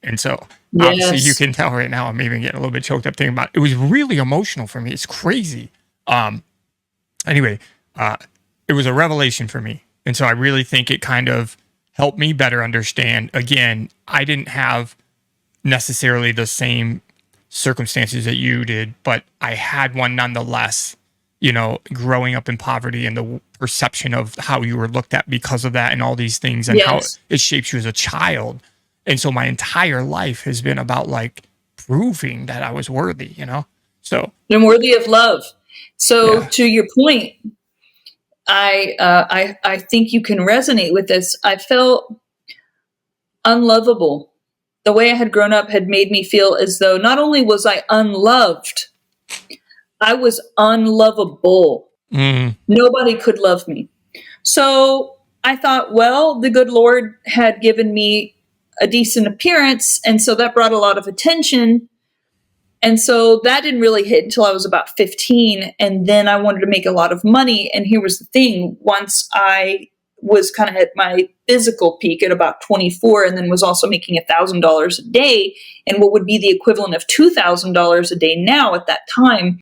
and so obviously you can tell right now I'm even getting a little bit choked up thinking about it. It was really emotional for me. It's crazy. Anyway, it was a revelation for me. And so I really think it kind of helped me better understand. Again, I didn't have necessarily the same circumstances that you did, but I had one nonetheless, growing up in poverty and the perception of how you were looked at because of that and all these things and how it shapes you as a child. And so my entire life has been about like proving that I was worthy, so. I'm worthy of love. So to your point, I think you can resonate with this. I felt unlovable. The way I had grown up had made me feel as though not only was I unloved, I was unlovable. Nobody could love me. So I thought, well, the good Lord had given me a decent appearance, and so that brought a lot of attention. And so that didn't really hit until I was about 15. And then I wanted to make a lot of money. And here was the thing. Once I was kind of at my physical peak at about 24, and then was also making $1,000 a day, and what would be the equivalent of $2,000 a day now at that time,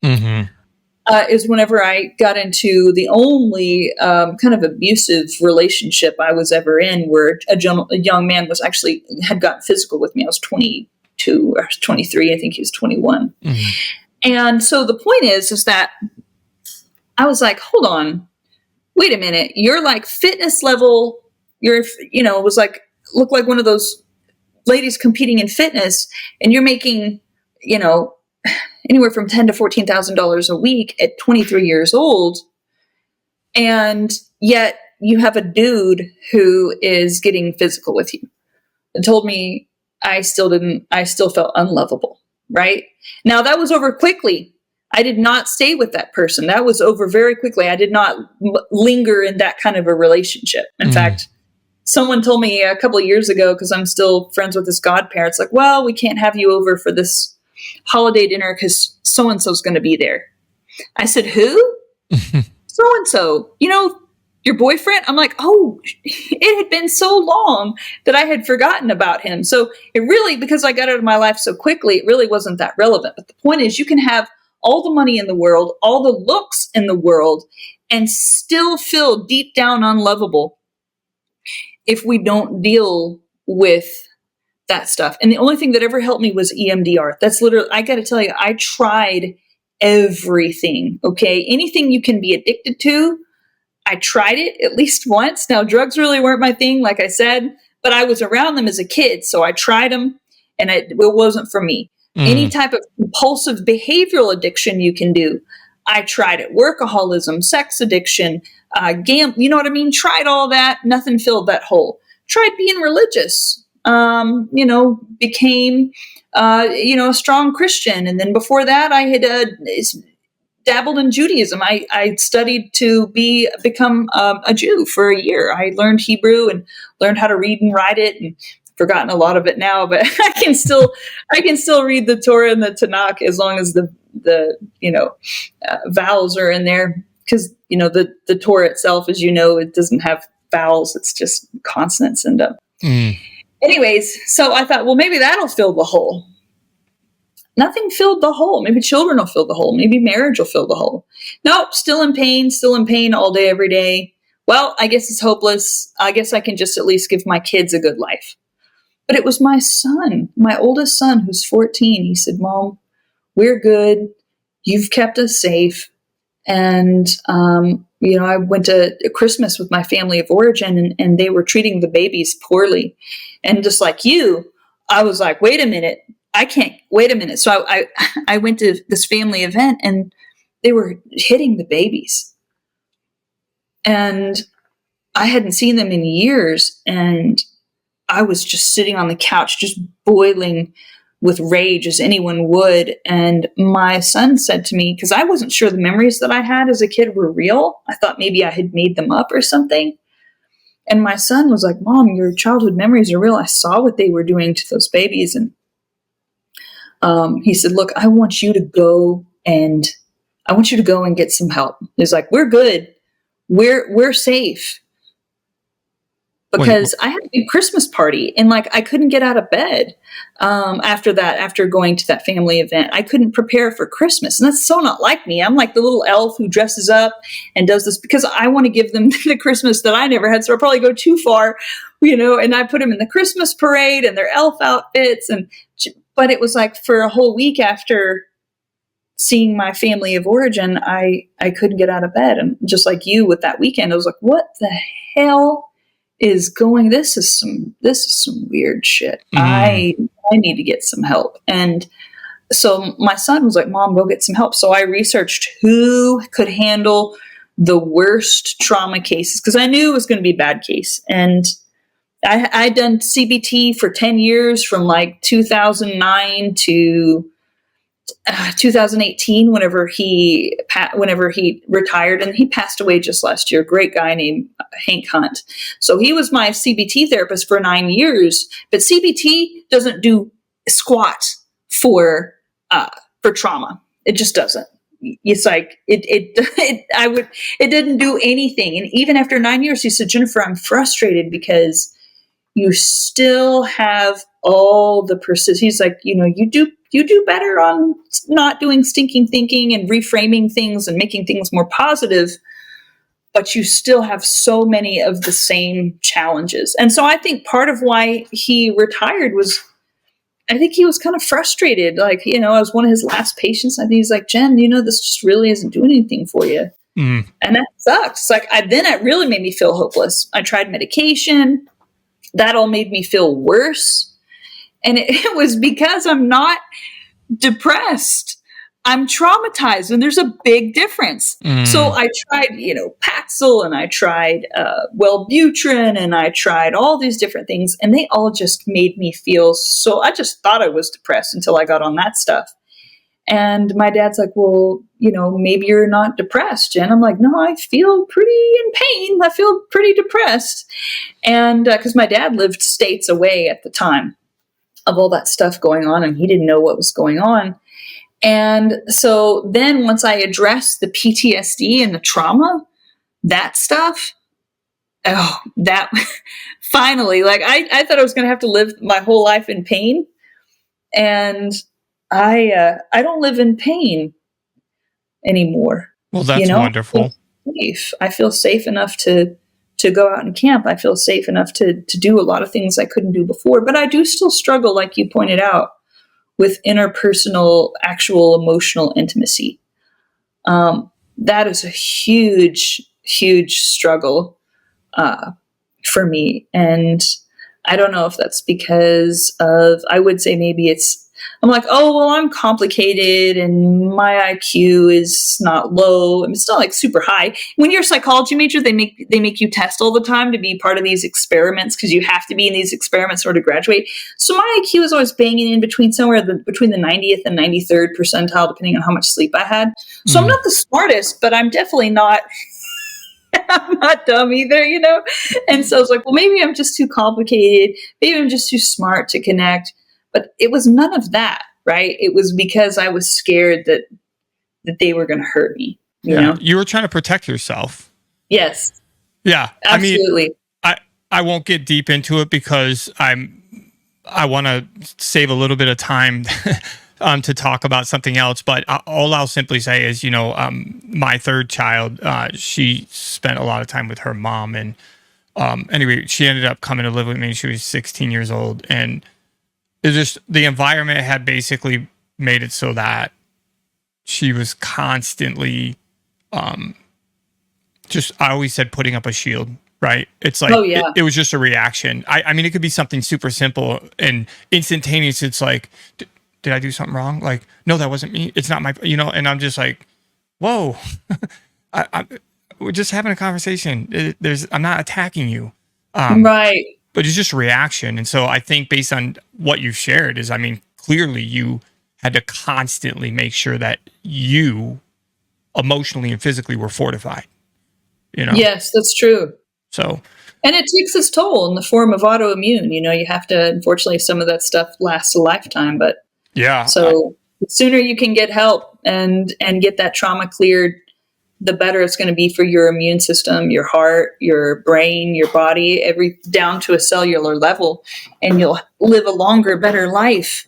is whenever I got into the only kind of abusive relationship I was ever in, where a young man had gotten physical with me. I was 22 or 23. I think he was 21. And so the point is that I was like, hold on, wait a minute. You're like fitness level. Was like, look like one of those ladies competing in fitness, and you're making, anywhere from $10,000 to $14,000 a week at 23 years old. And yet you have a dude who is getting physical with you. It told me I still felt unlovable, right? Now that was over quickly. I did not stay with that person. That was over very quickly. I did not linger in that kind of a relationship. In fact, someone told me a couple of years ago, because I'm still friends with his godparents, like, well, we can't have you over for this holiday dinner because so-and-so's going to be there. I said, who? So-and-so, your boyfriend? I'm like, oh, it had been so long that I had forgotten about him. So it really, because I got out of my life so quickly, it really wasn't that relevant. But the point is, you can have all the money in the world, all the looks in the world, and still feel deep down unlovable if we don't deal with that stuff. And the only thing that ever helped me was EMDR. That's literally, I got to tell you, I tried everything. Okay. Anything you can be addicted to, I tried it at least once. Now, drugs really weren't my thing, like I said, but I was around them as a kid. So I tried them, and it wasn't for me. Any type of compulsive behavioral addiction you can do, I tried it. Workaholism, sex addiction, gambling, you know what I mean? Tried all that. Nothing filled that hole. Tried being religious. Became, a strong Christian. And then before that, I had dabbled in Judaism. I studied to become a Jew for a year. I learned Hebrew and learned how to read and write it, and forgotten a lot of it now, but I can still read the Torah and the Tanakh as long as the vowels are in there. Because, the Torah itself, as you know, it doesn't have vowels. It's just consonants. And anyways, so I thought, well, maybe that'll fill the hole. Nothing filled the hole. Maybe children will fill the hole. Maybe marriage will fill the hole. Nope, still in pain all day, every day. Well, I guess it's hopeless. I guess I can just at least give my kids a good life. But it was my son, my oldest son, who's 14. He said, Mom, we're good. You've kept us safe. And, I went to Christmas with my family of origin, and they were treating the babies poorly. And just like you, I was like, wait a minute. I can't wait a minute. So I went to this family event, and they were hitting the babies. And I hadn't seen them in years. And I was just sitting on the couch, just boiling with rage as anyone would. And my son said to me, because I wasn't sure the memories that I had as a kid were real. I thought maybe I had made them up or something. And my son was like, Mom, your childhood memories are real. I saw what they were doing to those babies. And he said, look, I want you to go and get some help. He's like, we're good. We're safe. Because I had a big Christmas party, and I couldn't get out of bed after going to that family event. I couldn't prepare for Christmas. And that's so not like me. I'm like the little elf who dresses up and does this because I want to give them the Christmas that I never had. So I'll probably go too far, and I put them in the Christmas parade and their elf outfits. But it was like for a whole week after seeing my family of origin, I couldn't get out of bed. And just like you with that weekend, I was like, what the hell is going, this is some weird shit. I need to get some help. And so my son was like, Mom, go get some help. So I researched who could handle the worst trauma cases, because I knew it was going to be a bad case. And I'd done CBT for 10 years from 2009 to 2018, whenever he retired, and he passed away just last year. Great guy named Hank Hunt. So he was my CBT therapist for 9 years. But CBT doesn't do squat for trauma. It just doesn't. It's like it didn't do anything. And even after 9 years, he said, Jennifer, I'm frustrated because you still have all the persist. He's like, you do better on not doing stinking thinking and reframing things and making things more positive, but you still have so many of the same challenges. And so I think part of why he retired was, I think he was kind of frustrated. I was one of his last patients. I think he's like, Jen, this just really isn't doing anything for you. And that sucks. Then it really made me feel hopeless. I tried medication. That all made me feel worse. And it was because I'm not depressed. I'm traumatized, and there's a big difference. So I tried, Paxil, and I tried Wellbutrin, and I tried all these different things, and they all just made me feel so. I just thought I was depressed until I got on that stuff. And my dad's like, well, maybe you're not depressed, Jen. I'm like, no, I feel pretty in pain. I feel pretty depressed. And because my dad lived states away at the time of all that stuff going on, and he didn't know what was going on. And so then once I addressed the PTSD and the trauma, that stuff, that finally, I thought I was going to have to live my whole life in pain. And I don't live in pain anymore. Well, that's wonderful. I feel safe enough to go out and camp. I feel safe enough to do a lot of things I couldn't do before, but I do still struggle, like you pointed out, with interpersonal, actual emotional intimacy. That is a huge, huge struggle for me. And I don't know if that's because of, I would say maybe I'm like, oh, well, I'm complicated and my IQ is not low. I mean, it's not super high. When you're a psychology major, they make you test all the time to be part of these experiments, because you have to be in these experiments in order to graduate. So my IQ is always banging in between between the 90th and 93rd percentile, depending on how much sleep I had. So I'm not the smartest, but I'm definitely not I'm not dumb either, And so I was like, well, maybe I'm just too complicated. Maybe I'm just too smart to connect. But it was none of that, right? It was because I was scared that they were going to hurt me, you know? You were trying to protect yourself. Yes. Yeah. Absolutely. I won't get deep into it because I want to save a little bit of time to talk about something else. But all I'll simply say is, my third child, she spent a lot of time with her mom. And anyway, she ended up coming to live with me. She was 16 years old. And it just, the environment had basically made it so that she was constantly I always said putting up a shield. Right. It's like, it was just a reaction. I mean, it could be something super simple and instantaneous. It's like, did I do something wrong? Like, no, that wasn't me. It's not my, and I'm just like, whoa, we're just having a conversation. I'm not attacking you. Right. But it's just a reaction. And so I think based on what you've shared is, clearly you had to constantly make sure that you emotionally and physically were fortified, Yes, that's true. So, and it takes its toll in the form of autoimmune. You have to, unfortunately, some of that stuff lasts a lifetime. But so the sooner you can get help and get that trauma cleared, the better it's going to be for your immune system, your heart, your brain, your body, down to a cellular level, and you'll live a longer, better life.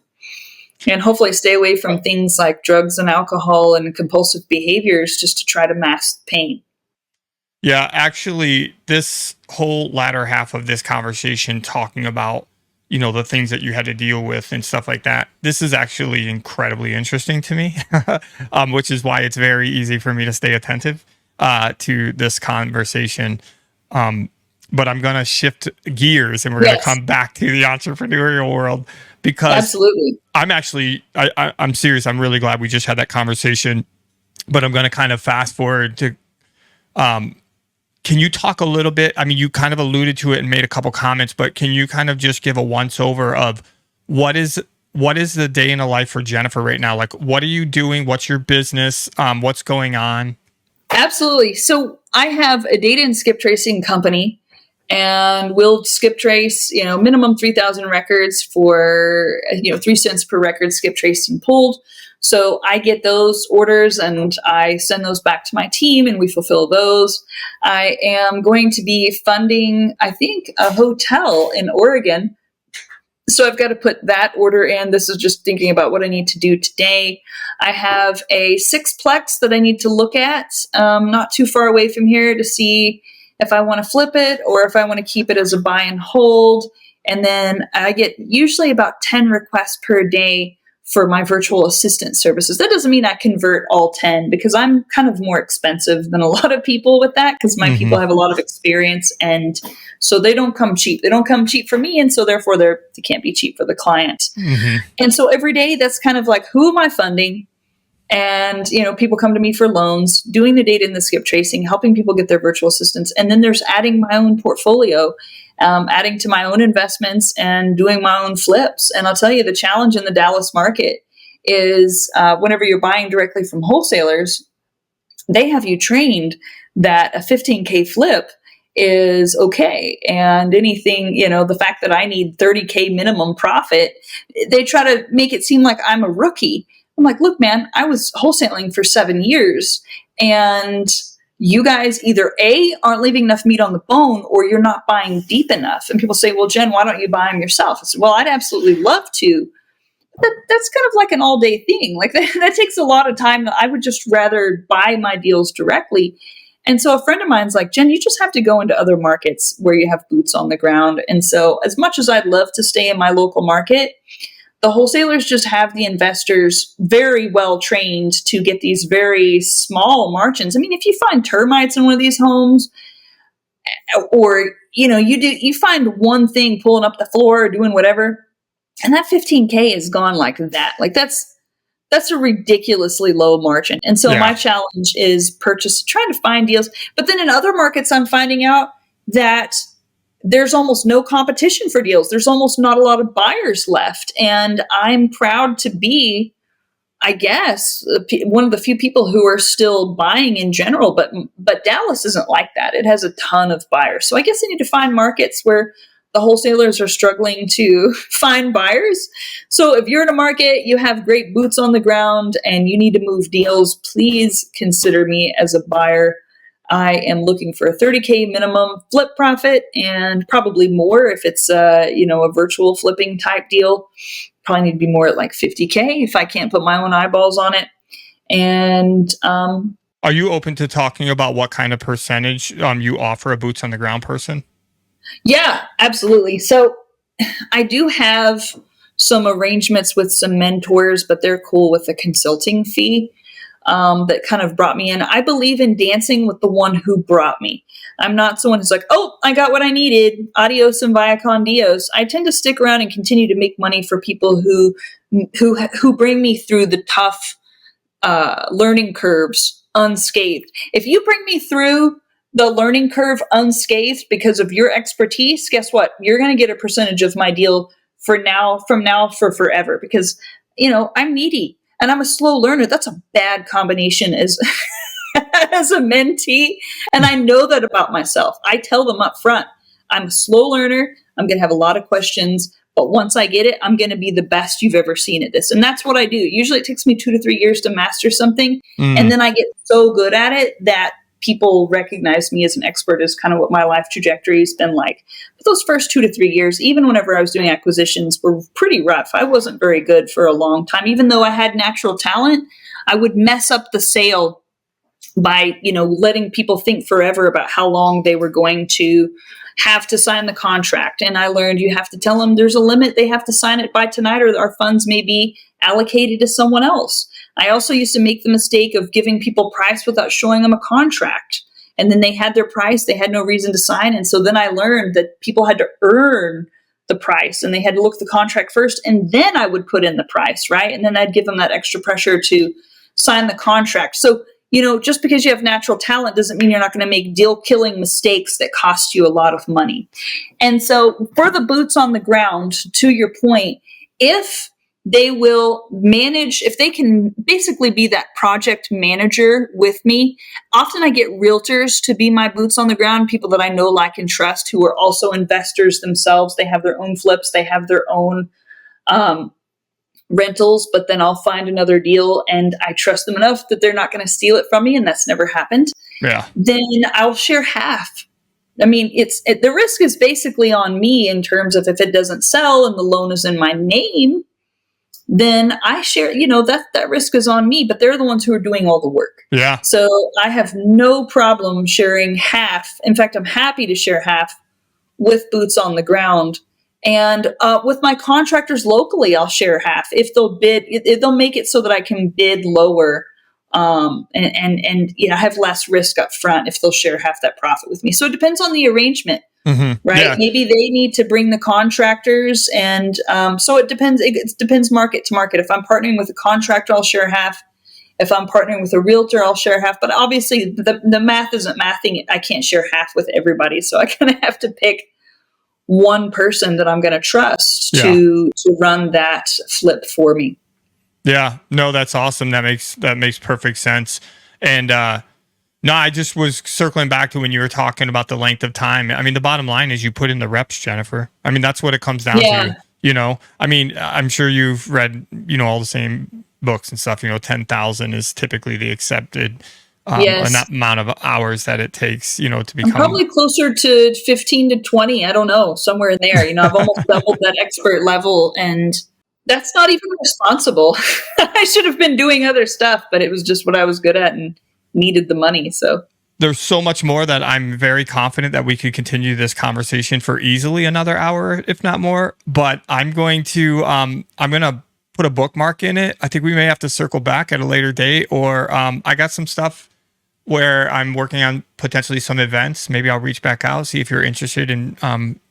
And hopefully stay away from things like drugs and alcohol and compulsive behaviors just to try to mask pain. Yeah, actually, this whole latter half of this conversation talking about, the things that you had to deal with and stuff like that, this is actually incredibly interesting to me, which is why it's very easy for me to stay attentive to this conversation. But I'm going to shift gears and we're going to come back to the entrepreneurial world because absolutely. I'm serious. I'm really glad we just had that conversation, but I'm going to kind of fast forward to, can you talk a little bit? You kind of alluded to it and made a couple comments, but can you kind of just give a once over of what is the day in the life for Jennifer right now? Like, what are you doing? What's your business? What's going on? Absolutely. So I have a data and skip tracing company, and we'll skip trace, minimum 3,000 records for, 3 cents per record skip traced and pulled. So I get those orders and I send those back to my team and we fulfill those. I am going to be funding, I think, a hotel in Oregon. So I've got to put that order in. This is just thinking about what I need to do today. I have a 6-plex that I need to look at, not too far away from here, to see if I want to flip it or if I want to keep it as a buy and hold. And then I get usually about 10 requests per day for my virtual assistant services. That doesn't mean I convert all 10 because I'm kind of more expensive than a lot of people with that because my people have a lot of experience, and so they don't come cheap. They don't come cheap for me, and so therefore they can't be cheap for the client. And so every day that's kind of like, who am I funding? And, people come to me for loans, doing the data and the skip tracing, helping people get their virtual assistants. And then there's adding my own portfolio, adding to my own investments and doing my own flips. And I'll tell you, the challenge in the Dallas market is whenever you're buying directly from wholesalers, they have you trained that a 15K flip is okay. And anything, the fact that I need 30K minimum profit, they try to make it seem like I'm a rookie. I'm like, look, man, I was wholesaling for 7 years, and you guys either A, aren't leaving enough meat on the bone, or you're not buying deep enough. And people say, well, Jen, why don't you buy them yourself? I said, well, I'd absolutely love to. But that's kind of like an all-day thing. Like that takes a lot of time. I would just rather buy my deals directly. And so a friend of mine's like, Jen, you just have to go into other markets where you have boots on the ground. And so as much as I'd love to stay in my local market, the wholesalers just have the investors very well trained to get these very small margins. If you find termites in one of these homes, or you find one thing pulling up the floor or doing whatever, and that 15K is gone like that. Like that's a ridiculously low margin. And so my challenge is trying to find deals. But then in other markets, I'm finding out that there's almost no competition for deals. There's almost not a lot of buyers left. And I'm proud to be I guess one of the few people who are still buying in general, but Dallas isn't like that. It has a ton of buyers. So I guess I need to find markets where the wholesalers are struggling to find buyers. So if you're in a market, you have great boots on the ground and you need to move deals, please consider me as a buyer. I am looking for a 30K minimum flip profit and probably more if it's a virtual flipping type deal. Probably need to be more at like 50K if I can't put my own eyeballs on it. And are you open to talking about what kind of percentage you offer a boots on the ground person? Yeah, absolutely. So I do have some arrangements with some mentors, but they're cool with the consulting fee that kind of brought me in. I believe in dancing with the one who brought me. I'm not someone who's like, oh, I got what I needed. Adios and via con Dios. I tend to stick around and continue to make money for people who bring me through the tough learning curves unscathed. If you bring me through the learning curve unscathed because of your expertise, guess what? You're going to get a percentage of my deal from now for forever because, I'm needy and I'm a slow learner. That's a bad combination as a mentee. And I know that about myself. I tell them up front, I'm a slow learner. I'm going to have a lot of questions, but once I get it, I'm going to be the best you've ever seen at this. And that's what I do. Usually it takes me 2 to 3 years to master something. And then I get so good at it that people recognize me as an expert is kind of what my life trajectory has been like. But those first 2 to 3 years, even whenever I was doing acquisitions, were pretty rough. I wasn't very good for a long time. Even though I had natural talent, I would mess up the sale by, letting people think forever about how long they were going to have to sign the contract. And I learned you have to tell them there's a limit. They have to sign it by tonight or our funds may be allocated to someone else. I also used to make the mistake of giving people price without showing them a contract. And then they had their price. They had no reason to sign. And so then I learned that people had to earn the price and they had to look at the contract first. And then I would put in the price, right? And then I'd give them that extra pressure to sign the contract. So, just because you have natural talent doesn't mean you're not going to make deal-killing mistakes that cost you a lot of money. And so for the boots on the ground, to your point, if they will manage, if they can basically be that project manager with me, often I get realtors to be my boots on the ground, people that I know, like, and trust, who are also investors themselves. They have their own flips. They have their own rentals, but then I'll find another deal and I trust them enough that they're not going to steal it from me. And that's never happened. Yeah. Then I'll share half. I mean, the risk is basically on me in terms of if it doesn't sell and the loan is in my name, then I share, that risk is on me, but they're the ones who are doing all the work. Yeah. So I have no problem sharing half. In fact, I'm happy to share half with boots on the ground. And with my contractors locally, I'll share half if they'll bid. If they'll make it so that I can bid lower, and have less risk up front if they'll share half that profit with me. So it depends on the arrangement, right? Yeah. Maybe they need to bring the contractors, and so it depends. It depends market to market. If I'm partnering with a contractor, I'll share half. If I'm partnering with a realtor, I'll share half. But obviously, the math isn't mathing. I can't share half with everybody, so I kind of have to pick one person that I'm going to trust to run that flip for me. Yeah, no, that's awesome. That makes perfect sense. And no, I just was circling back to when you were talking about the length of time. I mean, the bottom line is you put in the reps, Jennifer. I mean, that's what it comes down to. I mean, I'm sure you've read, all the same books and stuff. 10,000 is typically the accepted amount of hours that it takes, to become. I'm probably closer to 15 to 20. I don't know, somewhere in there. I've almost doubled that expert level, and that's not even responsible. I should have been doing other stuff, but it was just what I was good at and needed the money. So there's so much more that I'm very confident that we could continue this conversation for easily another hour, if not more. But I'm going to put a bookmark in it. I think we may have to circle back at a later date, or I got some stuff where I'm working on potentially some events. Maybe I'll reach back out, see if you're interested in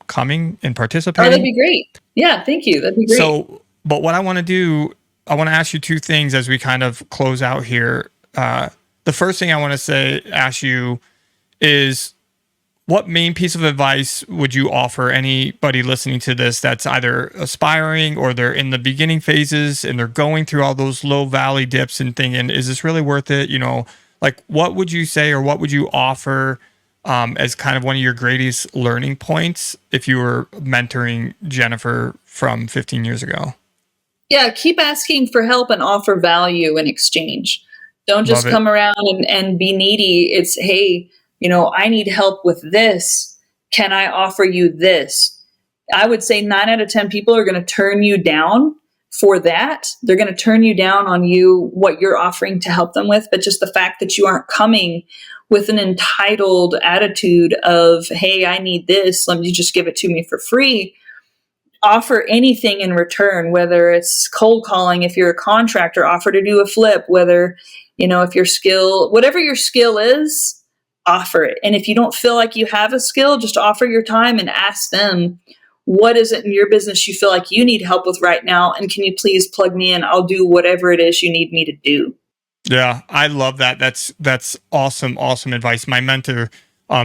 coming and participating. Oh, that'd be great. Yeah, thank you. That'd be great. So, but what I want to do, I want to ask you two things as we kind of close out here. The first thing I want to ask you is, what main piece of advice would you offer anybody listening to this that's either aspiring or they're in the beginning phases and they're going through all those low valley dips and thinking, is this really worth it? Like what would you say, or what would you offer as kind of one of your greatest learning points if you were mentoring Jennifer from 15 years ago? Yeah, keep asking for help and offer value in exchange. Don't just come around and be needy. It's, hey, I need help with this. Can I offer you this? I would say 9 out of 10 people are going to turn you down for that. They're going to turn you down on what you're offering to help them with. But just the fact that you aren't coming with an entitled attitude of, hey, I need this, let me just give it to me for free. Offer anything in return, whether it's cold calling, if you're a contractor, offer to do a flip, whether, if your skill, whatever your skill is, offer it. And if you don't feel like you have a skill, just offer your time and ask them, what is it in your business you feel like you need help with right now? And can you please plug me in? I'll do whatever it is you need me to do. Yeah, I love that. That's awesome advice. My mentor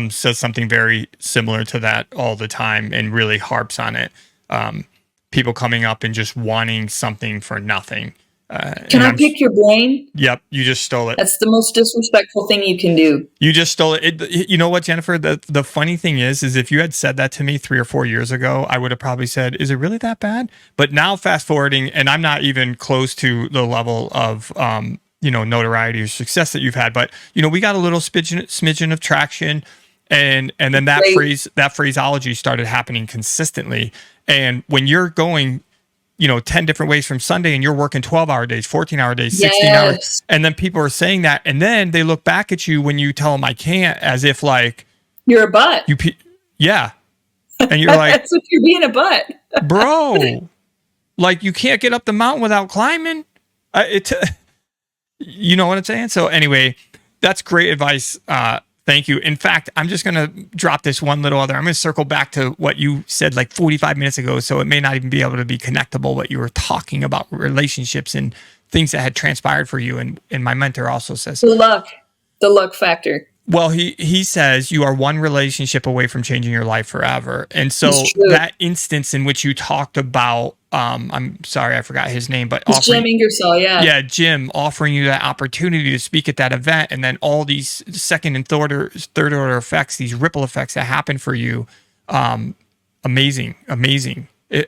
says something very similar to that all the time and really harps on it. People coming up and just wanting something for nothing. Can I pick your brain? Yep, you just stole it. That's the most disrespectful thing you can do. You just stole it. You know what, Jennifer? The funny thing is if you had said that to me 3 or 4 years ago, I would have probably said, is it really that bad? But now fast forwarding, and I'm not even close to the level of notoriety or success that you've had, but we got a little smidgen of traction, and then that phraseology started happening consistently. And when you're going 10 different ways from Sunday and you're working 12-hour days, 14-hour days, 16 hours, and then people are saying that, and then they look back at you when you tell them I can't, as if like you're a butt. Yeah, and you're like, that's if you're being a butt, bro. Like you can't get up the mountain without climbing. You know what I'm saying? So anyway, that's great advice. Thank you. In fact, I'm just going to drop this one little other. I'm going to circle back to what you said like 45 minutes ago. So it may not even be able to be connectable, but you were talking about relationships and things that had transpired for you. And my mentor also says the luck factor. Well, he says you are one relationship away from changing your life forever. And so that instance in which you talked about, I'm sorry, I forgot his name, but Jim Ingersoll, yeah. Yeah, Jim offering you that opportunity to speak at that event, and then all these second and third order effects, these ripple effects that happen for you. Amazing.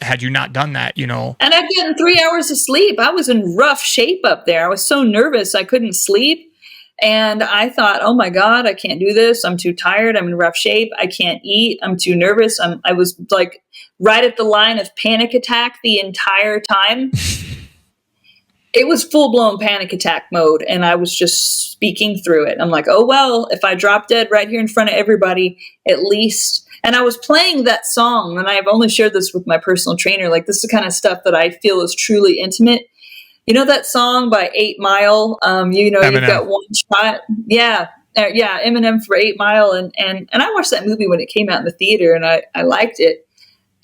Had you not done that, And I've gotten 3 hours of sleep. I was in rough shape up there. I was so nervous I couldn't sleep. And I thought, oh my God, I can't do this. I'm too tired. I'm in rough shape. I can't eat. I'm too nervous. I was like right at the line of panic attack the entire time. It was full blown panic attack mode. And I was just speaking through it. I'm like, oh, well, if I drop dead right here in front of everybody, at least. And I was playing that song, and I've only shared this with my personal trainer. Like, this is the kind of stuff that I feel is truly intimate. You know that song by 8 Mile? Eminem. You've got one shot. Yeah. Eminem for 8 Mile. And I watched that movie when it came out in the theater, and I liked it.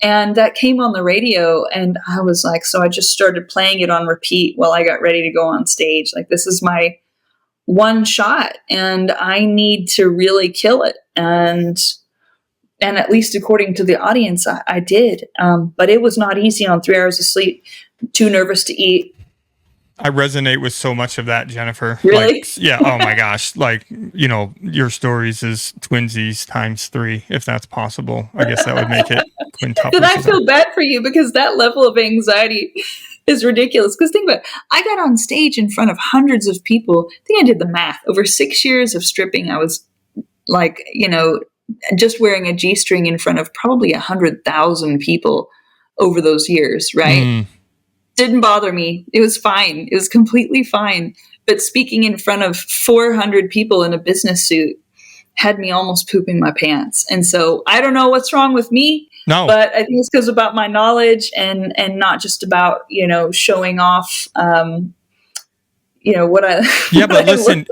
And that came on the radio, and I was like, so I just started playing it on repeat while I got ready to go on stage. Like, this is my one shot, and I need to really kill it. And at least according to the audience, I did. But it was not easy on 3 hours of sleep, too nervous to eat. I resonate with so much of that, Jennifer. Really? Like, yeah. Oh my gosh. Like, your stories is twinsies times 3, if that's possible. I guess that would make it quintuple. Did I feel bad for you? Because that level of anxiety is ridiculous. Because think about it. I got on stage in front of hundreds of people. I think I did the math. Over 6 years of stripping, I was like, just wearing a G-string in front of probably 100,000 people over those years, right? Didn't bother me. It was fine. It was completely fine. But speaking in front of 400 people in a business suit had me almost pooping my pants. And so I don't know what's wrong with me. No. But I think it's because about my knowledge and not just about, showing off, what I. Yeah, but listen,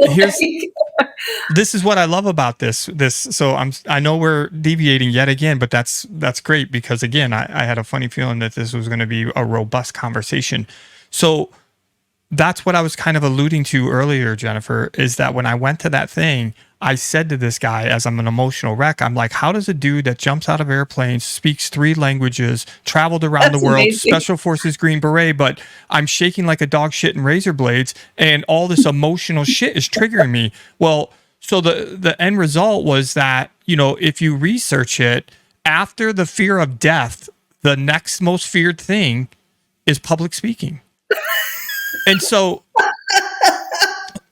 this is what I love about this. So I know we're deviating yet again, but that's great because again, I had a funny feeling that this was going to be a robust conversation. So that's what I was kind of alluding to earlier, Jennifer, is that when I went to that thing, I said to this guy, as I'm an emotional wreck, I'm like, how does a dude that jumps out of airplanes, speaks 3 languages, traveled around the world, amazing. Special Forces Green Beret, but I'm shaking like a dog shit in razor blades, and all this emotional shit is triggering me? Well, so the end result was that, if you research it, after the fear of death, the next most feared thing is public speaking. And so,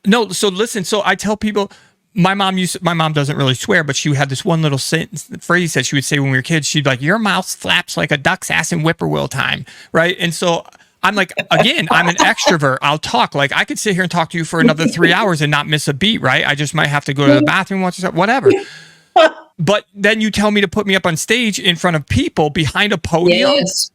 no, so listen, so I tell people, my mom doesn't really swear, but she had this one little phrase that she would say when we were kids. She'd be like, your mouth flaps like a duck's ass in whippoorwill time, right? And so I'm like, again, I'm an extrovert. I'll talk. Like, I could sit here and talk to you for another 3 hours and not miss a beat, right? I just might have to go to the bathroom once or something, whatever. But then you tell me to put me up on stage in front of people behind a podium. Yes.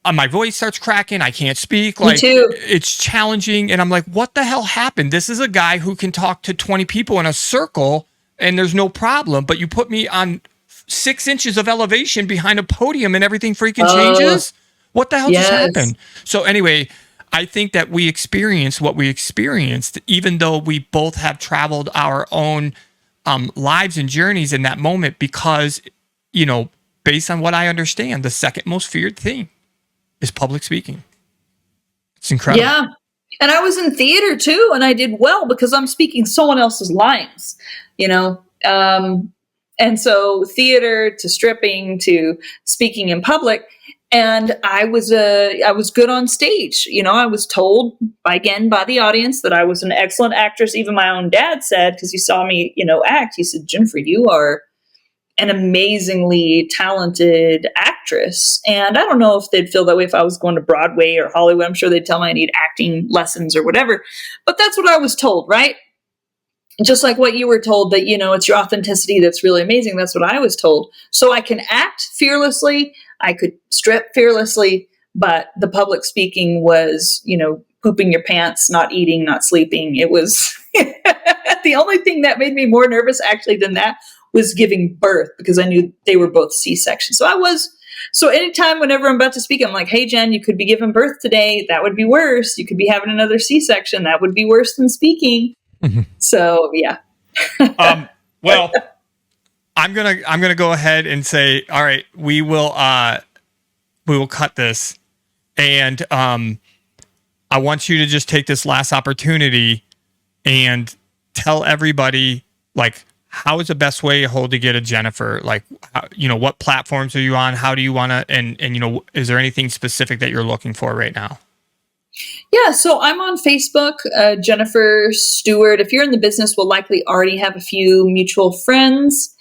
My voice starts cracking. I can't speak. Me too. It's challenging. And I'm like, what the hell happened? This is a guy who can talk to 20 people in a circle and there's no problem. But you put me on 6 inches of elevation behind a podium and everything freaking changes. What the hell just happened? So anyway, I think that we experienced what we experienced, even though we both have traveled our own lives and journeys in that moment, because, based on what I understand, the second most feared thing is public speaking. It's incredible. Yeah. And I was in theater too, and I did well because I'm speaking someone else's lines, and so theater to stripping to speaking in public. And I was good on stage. I was told by the audience that I was an excellent actress. Even my own dad said, because he saw me, act, he said, Jennifer, you are an amazingly talented actress. And I don't know if they'd feel that way if I was going to Broadway or Hollywood. I'm sure they'd tell me I need acting lessons or whatever. But that's what I was told, right? Just like what you were told, that, it's your authenticity that's really amazing. That's what I was told. So I can act fearlessly. I could strip fearlessly. But the public speaking was, pooping your pants, not eating, not sleeping. It was the only thing that made me more nervous actually than that was giving birth, because I knew they were both C-sections. So anytime, whenever I'm about to speak, I'm like, hey, Jen, you could be giving birth today. That would be worse. You could be having another C-section. That would be worse than speaking. Mm-hmm. So, yeah. Well, I'm gonna go ahead and say, all right, we will cut this. And I want you to just take this last opportunity and tell everybody, like, how is the best way to get a Jennifer? Like, what platforms are you on? How do you want to, and is there anything specific that you're looking for right now? Yeah, so I'm on Facebook, Jennifer Steward. If you're in the business, we'll likely already have a few mutual friends.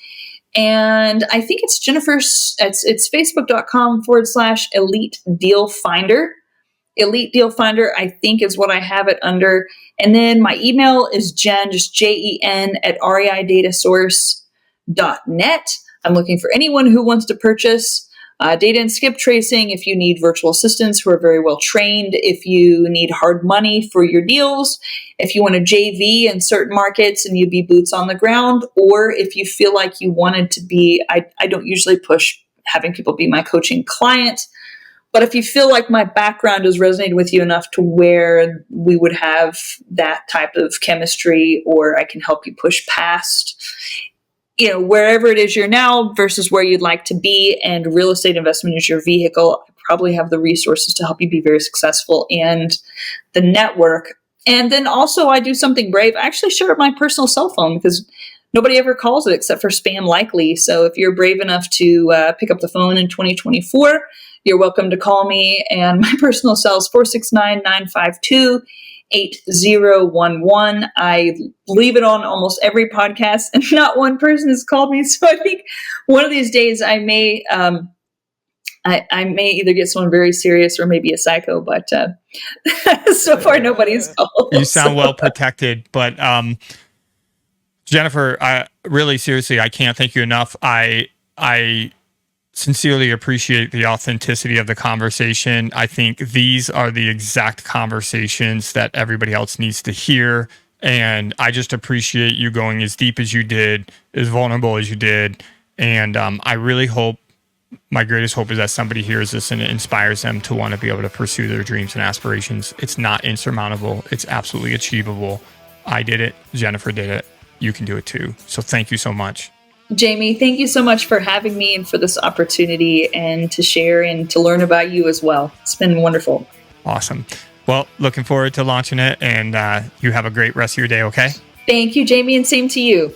And I think it's Jennifer's, it's facebook.com/elite deal finder. Elite Deal Finder, I think, is what I have it under. And then my email is just JEN @REIDatasource.net. I'm looking for anyone who wants to purchase data and skip tracing. If you need virtual assistants who are very well trained, if you need hard money for your deals, if you want a JV in certain markets and you'd be boots on the ground, or if you feel like you wanted to be, I don't usually push having people be my coaching client. But if you feel like my background has resonated with you enough to where we would have that type of chemistry, or I can help you push past, wherever it is you're now versus where you'd like to be, and real estate investment is your vehicle, I probably have the resources to help you be very successful, and the network. And then also I do something brave. I actually share my personal cell phone because nobody ever calls it except for spam likely. So if you're brave enough to pick up the phone in 2024, you're welcome to call me. And my personal cell is 469-952-8011. I leave it on almost every podcast, and not one person has called me. So I think one of these days I may either get someone very serious or maybe a psycho, but so far nobody's called. You sound well protected, but Jennifer, really seriously, I can't thank you enough. I sincerely appreciate the authenticity of the conversation. I think these are the exact conversations that everybody else needs to hear. And I just appreciate you going as deep as you did, as vulnerable as you did. And I really hope my greatest hope is that somebody hears this and it inspires them to want to be able to pursue their dreams and aspirations. It's not insurmountable. It's absolutely achievable. I did it. Jennifer did it. You can do it too. So thank you so much. Jamie, thank you so much for having me and for this opportunity and to share and to learn about you as well. It's been wonderful. Awesome. Well, looking forward to launching it, and you have a great rest of your day, okay? Thank you, Jamie, and same to you.